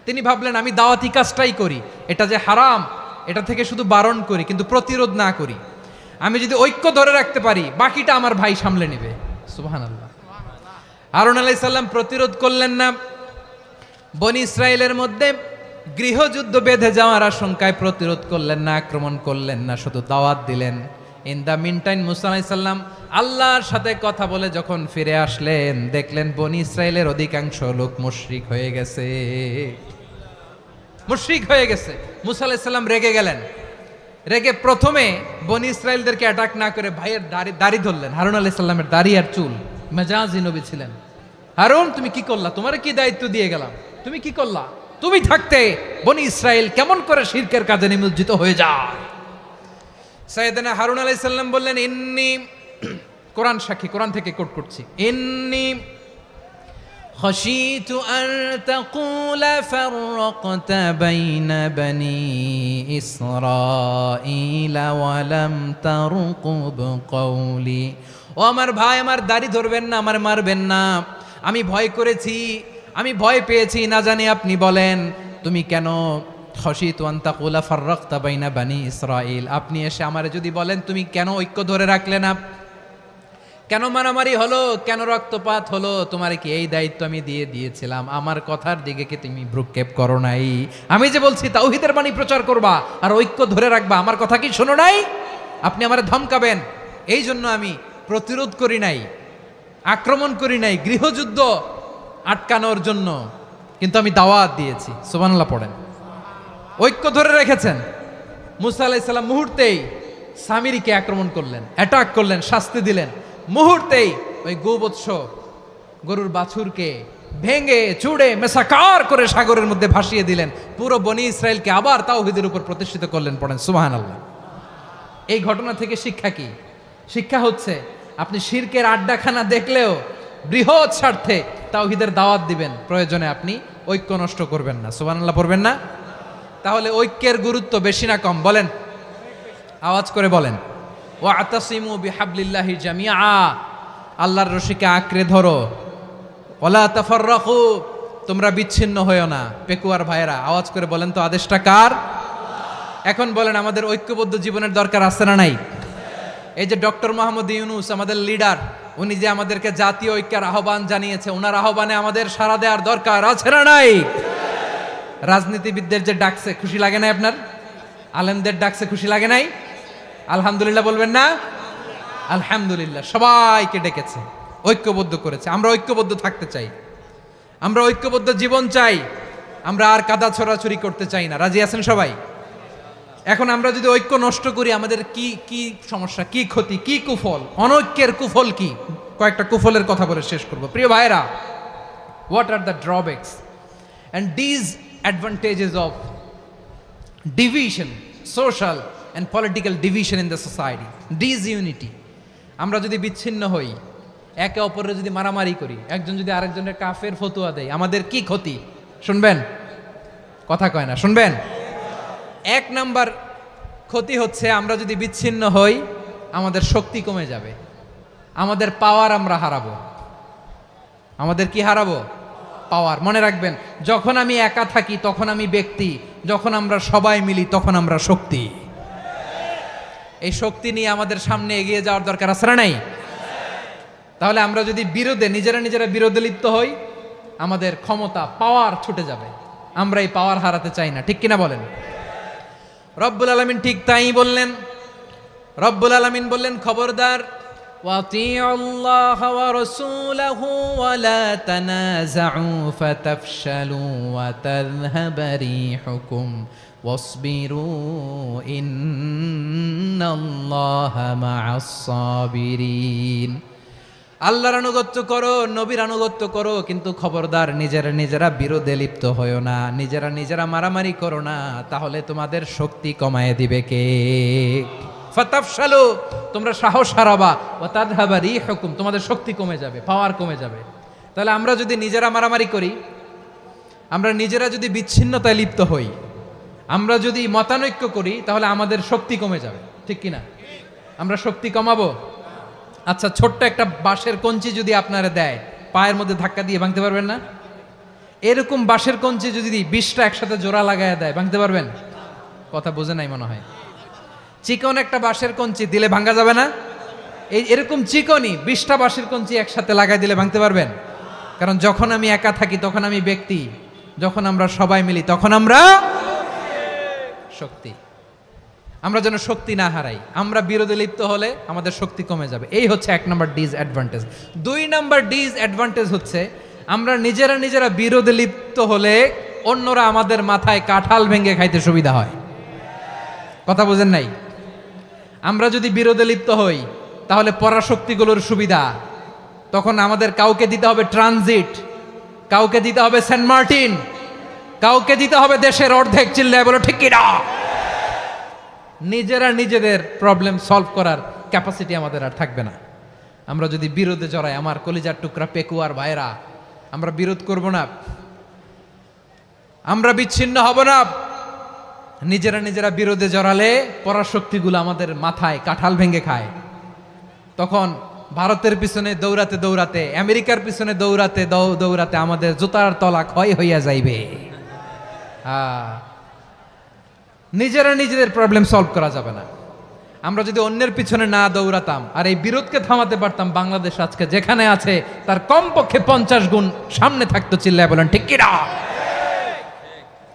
তিনি ভাবলেন আমি দাওয়াতি কাজটাই করি, এটা যে হারাম এটা থেকে শুধু বারণ করি, কিন্তু প্রতিরোধ না করি। আমি যদি ঐক্য ধরে রাখতে পারি, বাকিটা আমার ভাই সামলে নেবে। সুবহানাল্লাহ। হারুন আলাইহিস সালাম প্রতিরোধ করলেন না, বনি ইসরায়েলের মধ্যে গৃহযুদ্ধ বেঁধে যাওয়ার আশঙ্কায় প্রতিরোধ করলেন না, আক্রমণ করলেন না, শুধু দাওয়াত দিলেন। ইন দ্য মিনটাইম মুসা আলাইহিস সালাম আল্লাহর সাথে কথা বলে যখন ফিরে আসলেন, দেখলেন বনি ইসরায়েলের অধিকাংশ লোক মুশরিক হয়ে গেছে, মুশরিক হয়ে গেছে। মুসা আলাইহিস সালাম রেগে গেলেন, রেগে প্রথমে বনি ইসরায়েলদেরকে অ্যাটাক না করে ভাইয়ের দাড়ি ধরলেন। হারুন আলাইহিস সালামের দাড়ি আর চুল, মেজাজি নবী ছিলেন। হারুন তুমি কি করলা, তোমার কি দায়িত্ব দিয়ে গেলাম, তুমি কি করলা, তুমি থাকতে বনি ইসরায়েল কেমন করে শিরকের কাজে নিমজ্জিত হয়ে যায়। সাইয়েদনা হারুন আলাইহিস সালাম বললেন ইন্নী, কোরআন সাক্ষী, কোরআন থেকে কোট করছি, ইন্নী খাশিতু আন তাকুলা ফাররাকতা বাইনা বনি ইসরাঈলা ওয়া লাম তারকুব কওলি। ও আমার ভাই, আমার দাড়ি ধরবেন না, আমার মারবেন না, আমি ভয় করেছি, আমি ভয় পেয়েছি, না জানি আপনি বলেন তুমি কেন খাশিতু আন তাকুলা ফাররাকতা বাইনা বনি ইসরাঈল, আপনি এসে আমারে যদি বলেন তুমি কেন ঐক্য ধরে রাখলে না, কেন মারামারি হলো, কেন রক্তপাত হলো, তোমার কি এই দায়িত্ব আমি দিয়ে দিয়েছিলাম, আমার কথার দিকে কি তুমি ভ্রুক্ষেপ করো নাই? আমি যে বলছি তাওহীদের বাণী প্রচার করবা আর ঐক্য ধরে রাখবা, আমার কথা কি শোনো নাই? আপনি আমারে ধমকাবেন, এই জন্য আমি প্রতিরোধ করি নাই, আক্রমণ করি নাই, গৃহযুদ্ধ আটকানোর জন্য, কিন্তু আমি দাওয়াত দিয়েছি। সুবহানাল্লাহ পড়েন। ঐক্য ধরে রেখেছেন। মুসা আলাইহিস সালাম মুহূর্তেই সামিরীকে আক্রমণ করলেন, অ্যাটাক করলেন, শাস্তি দিলেন। মুহূর্তেই ওই গোবৎস গরুর বাছুরকে ভেঙে চুড়ে মেসাকার করে সাগরের মধ্যে ভাসিয়ে দিলেন। পুরো বনি ইসরায়েলকে আবার তাওহীদের উপর প্রতিষ্ঠিত করলেন। পড়েন সুবহানাল্লাহ। এই ঘটনা থেকে শিক্ষা কি? শিক্ষা হচ্ছে আপনি শিরকের আড্ডাখানা দেখলেও বৃহৎ স্বার্থে তাওহীদের দাওয়াত দিবেন, প্রয়োজনে আপনি ঐক্য নষ্ট করবেন না। সুবহানাল্লাহ পড়বেন না? তাহলে ঐক্যের গুরুত্ব বেশি না কম বলেন? আওয়াজ করে বলেন। ওয়াতাসিমু বিহাবলিল্লাহি জামিআ, আল্লাহর রশিকে আঁকড়ে ধরো। ওয়ালা তাফাররাকু, তোমরা বিচ্ছিন্ন হয়েও না। পেকুয়ার ভাইয়েরা আওয়াজ করে বলেন তো আদেশটা কার? এখন বলেন আমাদের ঐক্যবদ্ধ জীবনের দরকার আছে না নাই? এই যে ডক্টর মোহাম্মদ ইউনূস আমাদের লিডার, উনি যে আমাদেরকে জাতীয় ঐক্যের আহ্বান জানিয়েছে, ওনার আহ্বানে আমাদের সাড়া দেওয়ার দরকার আছে না নাই? রাজনীতিবিদদের যে ডাকছে খুশি লাগে নাই আপনার? আলেমদের ডাকছে খুশি লাগে নাই? আলহামদুলিল্লাহ বলবেন না? আলহামদুলিল্লাহ। সবাইকে ডেকেছে, ঐক্যবদ্ধ করেছে। আমরা ঐক্যবদ্ধ থাকতে চাই, আমরা ঐক্যবদ্ধ জীবন চাই, আমরা আর কাদা ছড়াছড়ি করতে চাই না। রাজি আছেন সবাই? এখন আমরা যদি ঐক্য নষ্ট করি আমাদের কি কি সমস্যা, কি ক্ষতি, কি কুফল? অনৈক্যের কুফল কি? কয়েকটা কুফলের কথা বলে শেষ করব। প্রিয় ভাইরা, what are the drawbacks and disadvantages of division, social and political division in the society, disunity? আমরা যদি বিচ্ছিন্ন হই, একে অপরের যদি মারামারি করি, একজন যদি আরেকজনের কাফের ফতোয়া দেয়, আমাদের কি ক্ষতি? শুনবেন? কথা কয় না, শুনবেন? এক নাম্বার ক্ষতি হচ্ছে আমরা যদি বিচ্ছিন্ন হই আমাদের শক্তি কমে যাবে, আমাদের পাওয়ার আমরা হারাবো। আমাদের কি হারাবো? পাওয়ার। মনে রাখবেন, যখন আমি একা থাকি তখন আমি ব্যক্তি, যখন আমরা সবাই মিলি তখন আমরা শক্তি। এই শক্তি নিয়ে আমাদের সামনে এগিয়ে যাওয়ার দরকার আছে না নাই? তাহলে আমরা যদি নিজেরা বিরোধে লিপ্ত হই, আমাদের ক্ষমতা, পাওয়ার ছুটে যাবে। আমরা এই পাওয়ার হারাতে চাই না, ঠিক কিনা বলেন? রব্বুল আলামিন ঠিক তাই বললেন। রব্বুল আলামিন বললেন, খবরদার وأطيعوا الله ورسوله ولا تنازعوا فتفشلوا وتذهب ريحكم واصبروا إن الله مع الصابرين আল্লাহর আনুগত্য করো, নবীর আনুগত্য করো, কিন্তু খবরদার নিজেরা বিরোধে লিপ্ত হয়ো না, নিজেরা মারামারি করো না, তাহলে তোমাদের শক্তি কমায় দিবে কে? ফাতাফশালু, তোমরা সাহস হারাবা, ওয়া তাযহাবা রিহুকুম, তোমাদের শক্তি কমে যাবে, পাওয়ার কমে যাবে। তাহলে আমরা যদি নিজেরা মারামারি করি, আমরা নিজেরা যদি বিচ্ছিন্নতায় লিপ্ত হই, আমরা যদি মতানৈক্য করি, তাহলে আমাদের শক্তি কমে যাবে, ঠিক কিনা? আমরা শক্তি কমাবো? আচ্ছা, ছোট্ট একটা বাঁশের কঞ্চি যদি আপনারা দেয়, পায়ের মধ্যে ধাক্কা দিয়ে ভাঙতে পারবেন না? এরকম বাঁশের কঞ্চি যদি 20টা একসাথে জোড়া লাগায় দেয়, ভাঙতে পারবেন? কথা বোঝে নাই মনে হয়। চিকন একটা বাঁশের কঞ্চি দিলে ভাঙা যাবে না? এরকম চিকনই 20টা বাঁশের কঞ্চি একসাথে লাগাই দিলে ভাঙতে পারবেন? কারণ যখন আমি একা থাকি তখন আমি ব্যক্তি, যখন আমরা সবাই মিলি তখন আমরা শক্তি। আমরা যেন শক্তি না হারাই। আমরা বিরোধে লিপ্ত হলে আমাদের শক্তি কমে যাবে। এই হচ্ছে 1 নম্বর ডিসঅ্যাডভান্টেজ। 2 নম্বর ডিসঅ্যাডভান্টেজ হচ্ছে আমরা নিজেরা বিরোধে লিপ্ত হলে অন্যরা আমাদের মাথায় কাঁঠাল ভেঙে খাইতে সুবিধা হয়। কথা বোঝেন নাই? আমরা যদি বিরোধে লিপ্ত হই তাহলে পরাশক্তিগুলোর সুবিধা, তখন আমাদের কাউকে দিতে হবে ট্রানজিট, কাউকে দিতে হবে সেন্ট মার্টিন, কাউকে দিতে হবে দেশের অর্ধেক। চিল্লায় বলো ঠিক কিনা? নিজেদের প্রবলেম সলভ করার ক্যাপাসিটি আমাদের আর থাকবে না। আমরা যদি বিরোধে জড়াই, আমার কলিজার টুকরা পেকুয়ার ভাইরা, আমরা বিরোধ করব না, আমরা বিচ্ছিন্ন হব না। নিজেরা বিরোধে জড়ালে পরাশক্তিগুলো আমাদের মাথায় কাঁঠাল ভেঙে খায়। তখন ভারতের পিছনে দৌড়াতে, আমেরিকার পিছনে দৌড়াতে আমাদের জুতার তলা ক্ষয় হইয়া যাইবে। নিজেদের প্রবলেম সলভ করা যাবে না। আমরা যদি অন্যের পিছনে না দৌড়াতাম আর এই বিরোধকে থামাতে পারতাম, বাংলাদেশ আজকে যেখানে আছে তার কমপক্ষে 50 গুণ সামনে থাকতো। চিল্লায় বলেন ঠিক কিনা?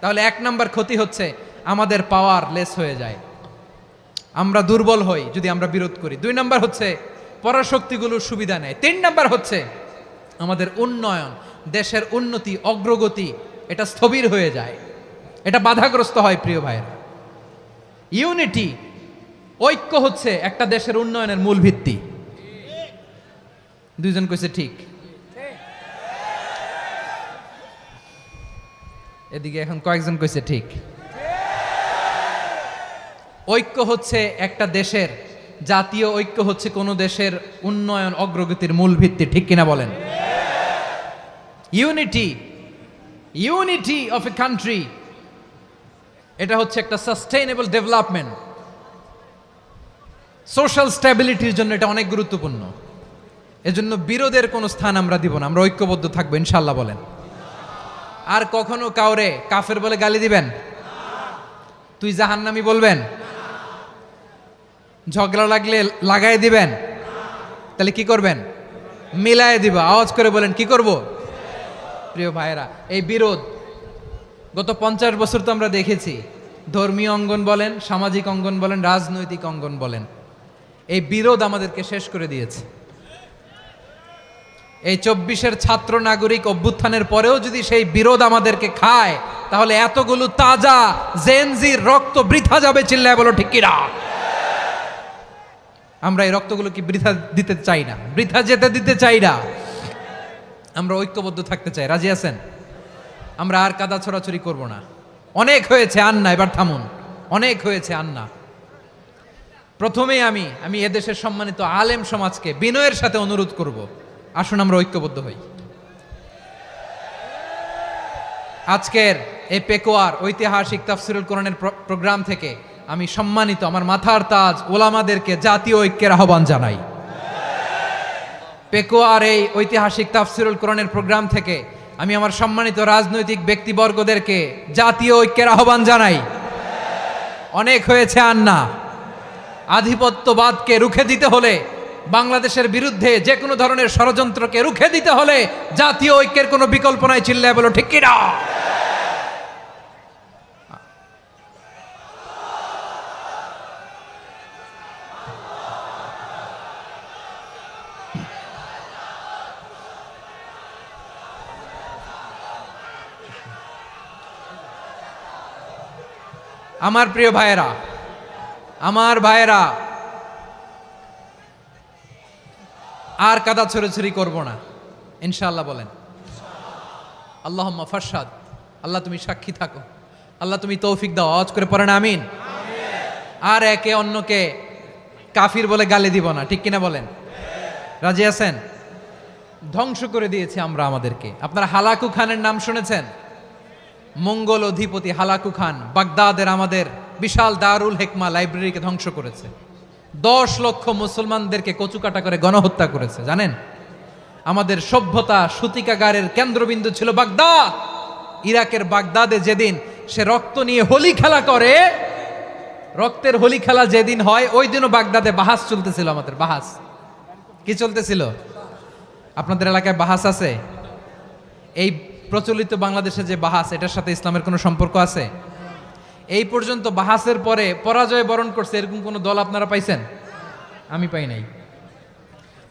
তাহলে 1 নম্বর ক্ষতি হচ্ছে আমাদের পাওয়ার লেস হয়ে যায়, আমরা দুর্বল হই যদি আমরা বিরোধ করি। 2 নম্বর হচ্ছে পরাশক্তিগুলোর সুবিধা নেয়। 3 নম্বর হচ্ছে আমাদের উন্নয়ন, দেশের উন্নতি, অগ্রগতি, এটা স্থবির হয়ে যায়, এটা বাধাগ্রস্ত হয়। প্রিয় ভাইয়েরা, ইউনিটি, ঐক্য হচ্ছে একটা দেশের উন্নয়নের মূল ভিত্তি। 2 জন কইছে ঠিক। এদিকে এখন কয়েকজন কইছে ঠিক। ঐক্য হচ্ছে একটা দেশের, জাতীয় ঐক্য হচ্ছে কোন দেশের উন্নয়ন অগ্রগতির মূল ভিত্তি, ঠিক কিনা বলেন? ইউনিটি অফ এ কান্ট্রি, এটা হচ্ছে একটা সাস্টেইনেবল ডেভেলপমেন্ট, সোশ্যাল স্ট্যাবিলিটির জন্য এটা অনেক গুরুত্বপূর্ণ। এজন্য বিরোধের কোনো স্থান আমরা দিব না, আমরা ঐক্যবদ্ধ থাকবো ইনশাআল্লাহ বলেন। আর কখনো কাউরে কাফের বলে গালি দিবেন? তুই জাহান্নামী বলবেন? ঝগড়া লাগলে লাগাই দিবেন? তাহলে কি করবেন? মিলায় দিব। আওয়াজ করে বলেন কি করব? প্রিয় ভাইয়েরা, এই বিরোধ গত 50 বছর তো আমরা দেখেছি, ধর্মীয় অঙ্গন বলেন, সামাজিক অঙ্গন বলেন, রাজনৈতিক অঙ্গন বলেন, এই বিরোধ আমাদেরকে শেষ করে দিয়েছে। এই 24-এর ছাত্র নাগরিক অভ্যুত্থানের পরেও যদি সেই বিরোধ আমাদেরকে খায়, তাহলে এতগুলো তাজা জেনজির রক্ত বৃথা যাবে। চিল্লায় বলো ঠিক কিনা? আমরা এই রক্তগুলো কি বৃথা দিতে চাই না, বৃথা যেতে দিতে চাই না। আমরা ঐক্যবদ্ধ থাকতে চাই। রাজি আছেন? আমরা আর কাদা ছড়াছড়ি করব না। অনেক হয়েছে আন্না, এবার থামুন। অনেক হয়েছে আন্না। প্রথমেই আমি এদেশের সম্মানিত আলেম সমাজকে বিনয়ের সাথে অনুরোধ করব, আসুন আমরা ঐক্যবদ্ধ হই। আজকের এই পেকুয়ার ঐতিহাসিক তাফসিরুল কোরআনের প্রোগ্রাম থেকে আমি সম্মানিত আমার মাথার তাজ ওলামাদেরকে জাতীয় ঐক্যের আহ্বান জানাই। পেকুয়ার এই ঐতিহাসিক তাফসিরুল কোরআনের প্রোগ্রাম থেকে আমি আমার সম্মানিত রাজনৈতিক ব্যক্তিবর্গদেরকে জাতীয় ঐক্যের আহ্বান জানাই। অনেক হয়েছে আন্না। আধিপত্যবাদকে রুখে দিতে হলে, বাংলাদেশের বিরুদ্ধে যে কোনো ধরনের ষড়যন্ত্রকে রুখে দিতে হলে জাতীয় ঐক্যের কোনো বিকল্প নাই। চিল্লায় বলো ঠিক কিনা? আমার প্রিয় ভাইয়েরা, আমার ভাইয়েরা, আর কাদা ছড়াছড়ি করব না, ইনশাআল্লাহ বলেন। আল্লাহুম্মা ফারশাদ, আল্লাহ তুমি সাক্ষী থাকো, আল্লাহ তুমি তৌফিক দাও। আওয়াজ করে পড়েন আমিন। আর একে অন্যকে কাফির বলে গালি দিব না, ঠিক কিনা বলেন? রাজি আছেন? ধ্বংস করে দিয়েছি আমরা আমাদেরকে। আপনারা হালাকু খানের নাম শুনেছেন? মঙ্গল অধিপতি হালাকু খান বাগদাদের আমাদের বিশাল দারুল হেকমা লাইব্রেরিকে ধ্বংস করেছে। 10 লক্ষ মুসলমানদেরকে কচুকাটা করে গণহত্যা করেছে, জানেন? আমাদের সভ্যতা সূতিকাগারের কেন্দ্রবিন্দু ছিল বাগদাদ। ইরাকের বাগদাদে যেদিন সে রক্ত নিয়ে হোলি খেলা করে, রক্তের হোলি খেলা যেদিন হয়, ওই দিনও বাগদাদে বাহাস চলতেছিল। আমাদের বাহাস কি চলতেছিল? আপনাদের এলাকায় বাহাস আছে? এই প্রচলিত বাংলাদেশে যে বাহাস, এটার সাথে ইসলামের কোনো সম্পর্ক আছে? এই পর্যন্ত বাহাসের পরে পরাজয় বরণ করছে এরকম কোন দল আপনারা পাইছেন? আমি পাই নাই।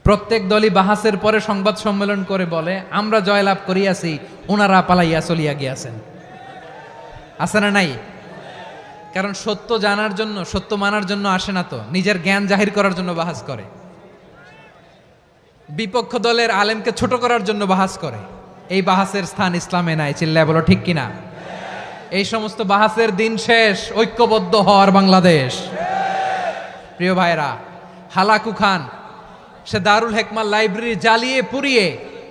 প্রত্যেক দলই বাহাসের পরে সংবাদ সম্মেলন করে বলে আমরা জয়লাভ করিয়াছি, ওনারা পালাইয়া চলিয়া গিয়াছেন। আছে না নাই? কারণ সত্য জানার জন্য, সত্য মানার জন্য আসে না তো, নিজের জ্ঞান জাহির করার জন্য বাহাস করে। বিপক্ষ দলের আলেমকে ছোট করার জন্য বাহাস করে। এই বাহাসের স্থান ইসলামে নাই, চিল্লায় বলো ঠিক কিনা? এই সমস্ত বাহাসের দিন শেষ, ঐক্যবদ্ধ হওয়ার বাংলাদেশ। প্রিয় ভাইরা, হালাকু খান সে দারুল হেকমা লাইব্রেরি জ্বালিয়ে পুড়িয়ে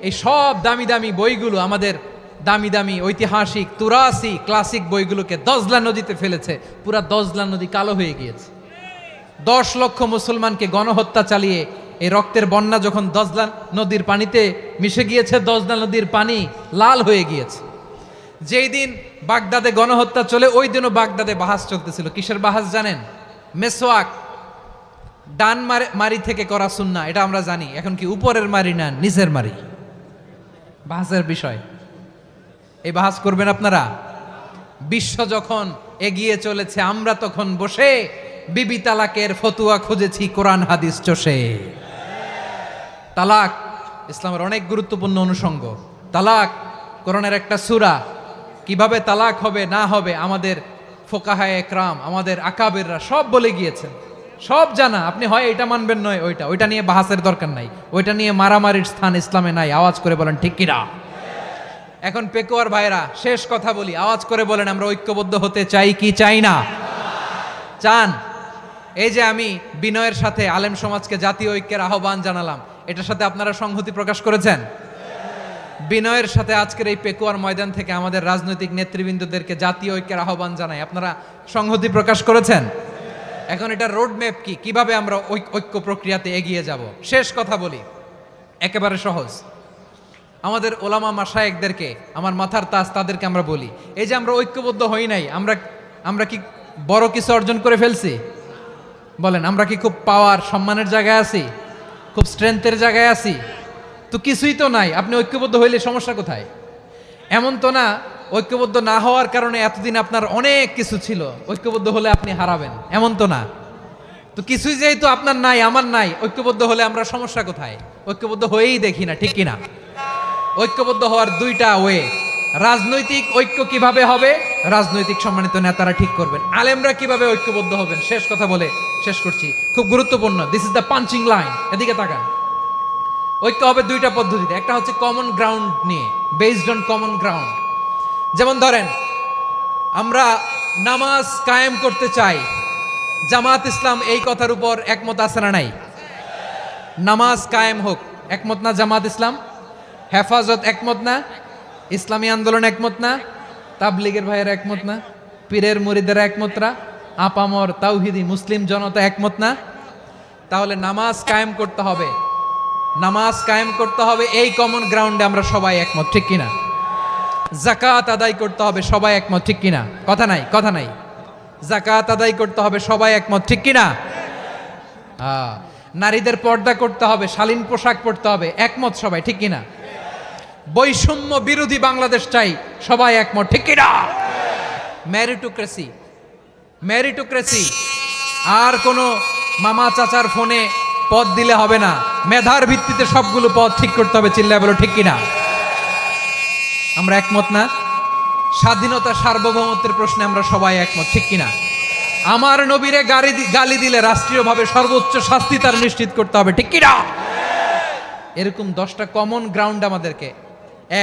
এই সব দামি দামি বইগুলো, আমাদের দামি দামি ঐতিহাসিক তুরাসি ক্লাসিক বইগুলোকে দজলা নদীতে ফেলেছে। পুরা দজলা নদী কালো হয়ে গিয়েছে। 10 লক্ষ মুসলমানকে গণহত্যা চালিয়ে এই রক্তের বন্যা যখন দজলা নদীর পানিতে মিশে গিয়েছে, দজলা নদীর পানি লাল হয়ে গিয়েছে। যেই দিন বাগদাদে গণহত্যা চলে, ওই দিনও বাগদাদে বাহাস চলতেছিল। কিসের বাহাস জানেন? মেসওয়াক, ডান মারি থেকে করা সুন্নাহ, এটা আমরা জানি। এখন কি উপরের মারি না নিচের মারি? বাহাসের বিষয়। এই বাহাস করবেন আপনারা? বিশ্ব যখন এগিয়ে চলেছে, আমরা তখন বসে বিবি তালাকের ফতুয়া খুঁজেছি কোরআন হাদিস চষে। তালাক ইসলামের অনেক গুরুত্বপূর্ণ অনুষঙ্গ। তালাক কোরআনের একটা সূরা। কিভাবে তালাক হবে না হবে আমাদের ফোকাহায়ে একরাম, আমাদের আকাবেররা সব বলে গিয়েছেন, সব জানা। আপনি হয় এটা মানবেন, নয় ওইটা নিয়ে বাহাসের দরকার নাই, ওইটা নিয়ে মারামারির স্থান ইসলামে নাই। আওয়াজ করে বলেন ঠিক কিনা? এখন পেকুয়ার ভাইরা, শেষ কথা বলি, আওয়াজ করে বলেন আমরা ঐক্যবদ্ধ হতে চাই কি চাই না? চান? এই যে আমি বিনয়ের সাথে আলেম সমাজকে জাতীয় ঐক্যের আহ্বান জানালাম, এটার সাথে আপনারা সংহতি প্রকাশ করেছেন? বিনয়ের সাথে আজকের এই পেকুয়ার ময়দান থেকে আমাদের রাজনৈতিক নেতৃবৃন্দদেরকে জাতীয় ঐক্যের আহ্বান জানাই, আপনারা সংহতি প্রকাশ করেছেন? এখন এটা রোড ম্যাপ কি, কিভাবে আমরা ঐক্য প্রক্রিয়াতে এগিয়ে যাব? শেষ কথা বলি, একেবারে সহজ। আমাদের ওলামা মাশায়েখদেরকে, আমার মাথার তাজ, তাদেরকে আমরা বলি, এই যে আমরা ঐক্যবদ্ধ হই নাই, আমরা কি বড় কিছু অর্জন করে ফেলছি? বলেন, আমরা কি খুব পাওয়ার সম্মানের জায়গায় আছি? খুব স্ট্রেংথের জায়গায় আছি? তো কিছুই তো নাই। আপনি ঐক্যবদ্ধ হইলে সমস্যা কোথায়? এমন তো না ঐক্যবদ্ধ না হওয়ার কারণে এতদিন আপনার অনেক কিছু ছিল, ঐক্যবদ্ধ হলে আপনি হারাবেন, এমন তো না। তো কিছুই যেহেতু আপনার নাই, আমার নাই, ঐক্যবদ্ধ হলে আমরা সমস্যা কোথায়? ঐক্যবদ্ধ হয়েই দেখি না, ঠিক কিনা? ঐক্যবদ্ধ হওয়ার দুইটা ওয়ে। রাজনৈতিক ঐক্য কিভাবে হবে? রাজনৈতিক সম্মানিত নেতারা ঠিক করবেন। আলেমরা কিভাবে ঐক্যবদ্ধ হবেন? শেষ কথা বলে শেষ করছি, খুব গুরুত্বপূর্ণ। This is the punching line. এদিকে তাকান। ঐক্য হবে দুইটা পদ্ধতিতে। একটা হচ্ছে কমন গ্রাউন্ড নিয়ে, বেসড অন কমন গ্রাউন্ড। যেমন ধরেন, আমরা নামাজ কায়েম করতে চাই, জামাত ইসলাম এই কথার উপর একমত আছে না নাই? নামাজ কায়েম হোক, একমত না জামাত ইসলাম? হেফাজত একমত না? ইসলামী আন্দোলন একমত না? তাবলীগের ভাইয়েরা একমত না? পীরের মুরিদেরা একমত না? আপামর তাওহিদি মুসলিম জনতা একমত না? তাহলে নামাজ কায়েম করতে হবে, নামাজ কায়েম করতে হবে এই কমন গ্রাউন্ডে আমরা সবাই একমত, ঠিক কিনা? যাকাত আদায় করতে হবে, সবাই একমত, ঠিক কিনা? কথা নাই, কথা নাই। যাকাত আদায় করতে হবে, সবাই একমত, ঠিক কিনা? নারীদের পর্দা করতে হবে, শালীন পোশাক পরতে হবে, একমত সবাই, ঠিক কিনা? বৈষম্য বিরোধী বাংলাদেশ চাই, সবাই একমত, ঠিক কিনা? Meritocracy, meritocracy. আর কোনো মামা চাচার ফোনে পদ দিলে হবে না, মেধার ভিত্তিতে সবগুলো পদ ঠিক করতে হবে, চিল্লায় বলো ঠিক কিনা? আমরা একমত না? স্বাধীনতা সার্বভৌমত্বের প্রশ্নে আমরা সবাই একমত, ঠিক কিনা? আমার নবীরে গালি দিলে রাষ্ট্রীয়ভাবে সর্বোচ্চ শাস্তি তার নিশ্চিত করতে হবে, ঠিক কি না? এরকম 10টা কমন গ্রাউন্ড আমাদেরকে,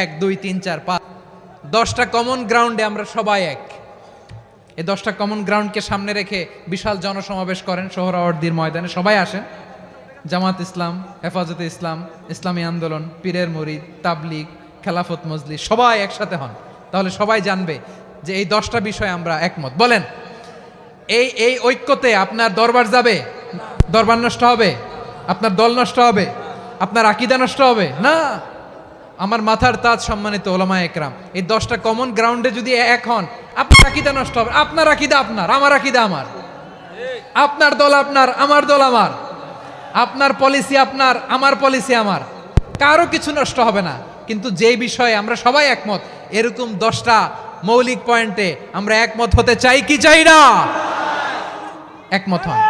1 2 3 4 5, 10টা কমন গ্রাউন্ডে আমরা সবাই এক। এই 10টা কমন গ্রাউন্ডকে সামনে রেখে বিশাল জনসমাবেশ করেন সোহরাওয়ার্দীর ময়দানে, সবাই আসেন। জামাত ইসলাম, হেফাজতে ইসলাম, ইসলামী আন্দোলন, পীরের মুরিদ, তাবলিগ, খেলাফত মজলিস, সবাই একসাথে হন, তাহলে সবাই জানবে যে এই 10টা বিষয়ে আমরা একমত। বলেন, এই ঐক্যতে আপনার দরবার যাবে? দরবার নষ্ট হবে? আপনার দল নষ্ট হবে? আপনার আকীদা নষ্ট হবে না। আমার মাথার তাজ সম্মানিত ওলামায়ে একরাম, এই 10টা কমন গ্রাউন্ডে যদি এক হন, আপনার আকীদা নষ্ট হবে। আপনার আকীদা আপনার, আমার আকীদা আমার, আপনার দল আপনার, আমার দল আমার, আপনার পলিসি আপনার, আমার পলিসি আমার, কারো কিছু নষ্ট হবে না। কিন্তু যে বিষয়ে আমরা সবাই একমত, এরকম 10টা মৌলিক পয়েন্টে আমরা একমত হতে চাই কি চাই না? একমত হন।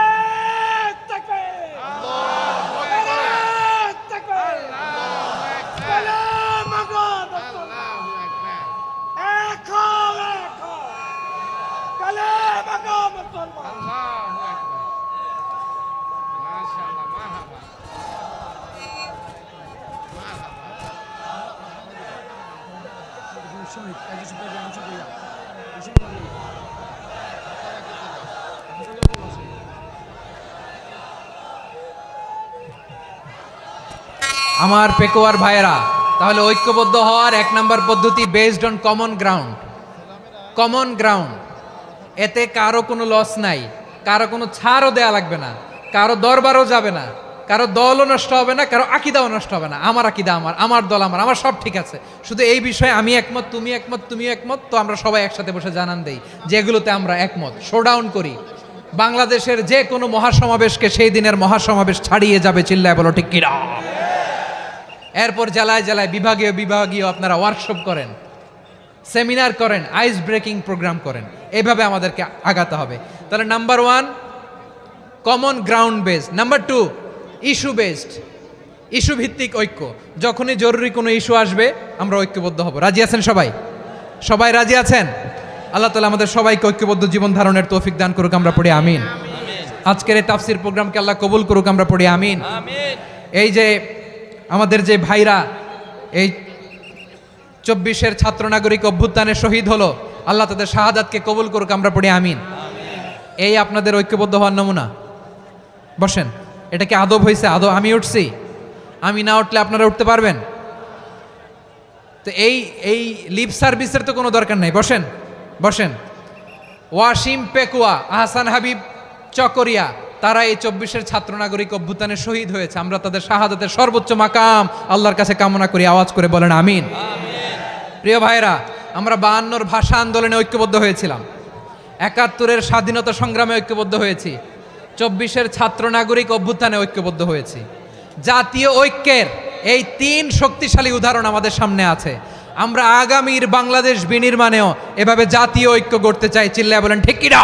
আমার পেকোয়ার ভাইয়েরা, তাহলে ঐক্যবদ্ধ হওয়ার 1 নম্বর পদ্ধতি based on common ground. Common ground, এতে কারো কোনো লস নাই, কারো কোনো ছাড়ও দেয়া লাগবে না, কারো দরবারও যাবে না, কারো দলও নষ্ট হবে না, কারো আকীদাও নষ্ট হবে না। আমার আকীদা আমার, আমার দল আমার, আমার সব ঠিক আছে। শুধু এই বিষয়ে আমি একমত, তুমি একমত, তুমিও একমত, তো আমরা সবাই একসাথে বসে জানান দেই যে এগুলোতে আমরা একমত। শোডাউন করি। বাংলাদেশের যে কোনো মহাসমাবেশকে সেই দিনের মহাসমাবেশ ছাড়িয়ে যাবে, চিল্লায় বলো ঠিক কিনা? এরপর জেলায় জেলায় বিভাগীয় আপনারা ওয়ার্কশপ করেন, সেমিনার করেন, আইস ব্রেকিং প্রোগ্রাম করেন। এইভাবে আমাদেরকে আগাতে হবে। তাহলে number 1 common ground based. Number 2 issue based, issue ভিত্তিক ঐক্য। যখনই জরুরি কোনো ইস্যু আসবে আমরা ঐক্যবদ্ধ হব। রাজি আছেন সবাই? সবাই রাজি আছেন? আল্লাহ তাআলা আমাদের সবাইকে ঐক্যবদ্ধ জীবন ধারণের তৌফিক দান করুক, আমরা পড়ি আমিন। আজকের এই তাফসীর প্রোগ্রামকে আল্লাহ কবুল করুক, আমরা পড়ি আমিন। এই যে আমাদের যে ভাইরা এই 24-এর ছাত্র নাগরিক অভ্যুত্থানে শহীদ হলো, আল্লাহ তাদের শাহাদাতকে কবুল করুক, আমরা পড়ি আমিন। এই আপনাদের ঐক্যবদ্ধ হওয়ার নমুনা। বসেন। এটা কি আদব হয়েছে? আদব আমি উঠছি, আমি না উঠলে আপনারা উঠতে পারবেন? তো এই লিপ সার্ভিসের তো কোনো দরকার নাই। বসেন বসেন। ওয়াসিম পেকুয়া, আহসান হাবিব চকরিয়া, তারা এই 24-এর ছাত্র নাগরিক অভ্যুত্থানে শহীদ হয়েছে। আমরা তাদের শাহাদাতের সর্বোচ্চ মাকাম আল্লাহর কাছে কামনা করি। আওয়াজ করে বলেন আমিন। প্রিয় ভাইরা, আমরা 52-র ভাষা আন্দোলনে ঐক্যবদ্ধ হয়েছিলাম, 71-এর স্বাধীনতা সংগ্রামে ঐক্যবদ্ধ হয়েছি, 24-এর ছাত্র নাগরিক অভ্যুত্থানে ঐক্যবদ্ধ হয়েছি। জাতীয় ঐক্যের এই 3 শক্তিশালী উদাহরণ আমাদের সামনে আছে। আমরা আগামীর বাংলাদেশ বিনির্মাণেও এভাবে জাতীয় ঐক্য গড়তে চাই। চিল্লায় বলেন ঠিক কি না?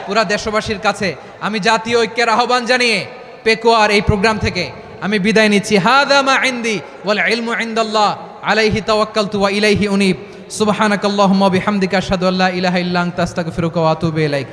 পুরা দেশবাসীর কাছে আমি জাতীয় ঐক্যের আহ্বান জানিয়ে পেকুয়ার এই প্রোগ্রাম থেকে আমি বিদায় নিচ্ছি। হাদা মা ইনদি ওয়াল ইলমু ইনদাল্লাহ আলাইহি তাওয়াক্কালতু ওয়া ইলাইহি উনীব। সুবহানাকাল্লাহুম্মা ওয়া বিহামদিকা আশহাদু আল্লা ইলাহা ইল্লা আনতা আস্তাগফিরুকা ওয়া আতুবু ইলাইক।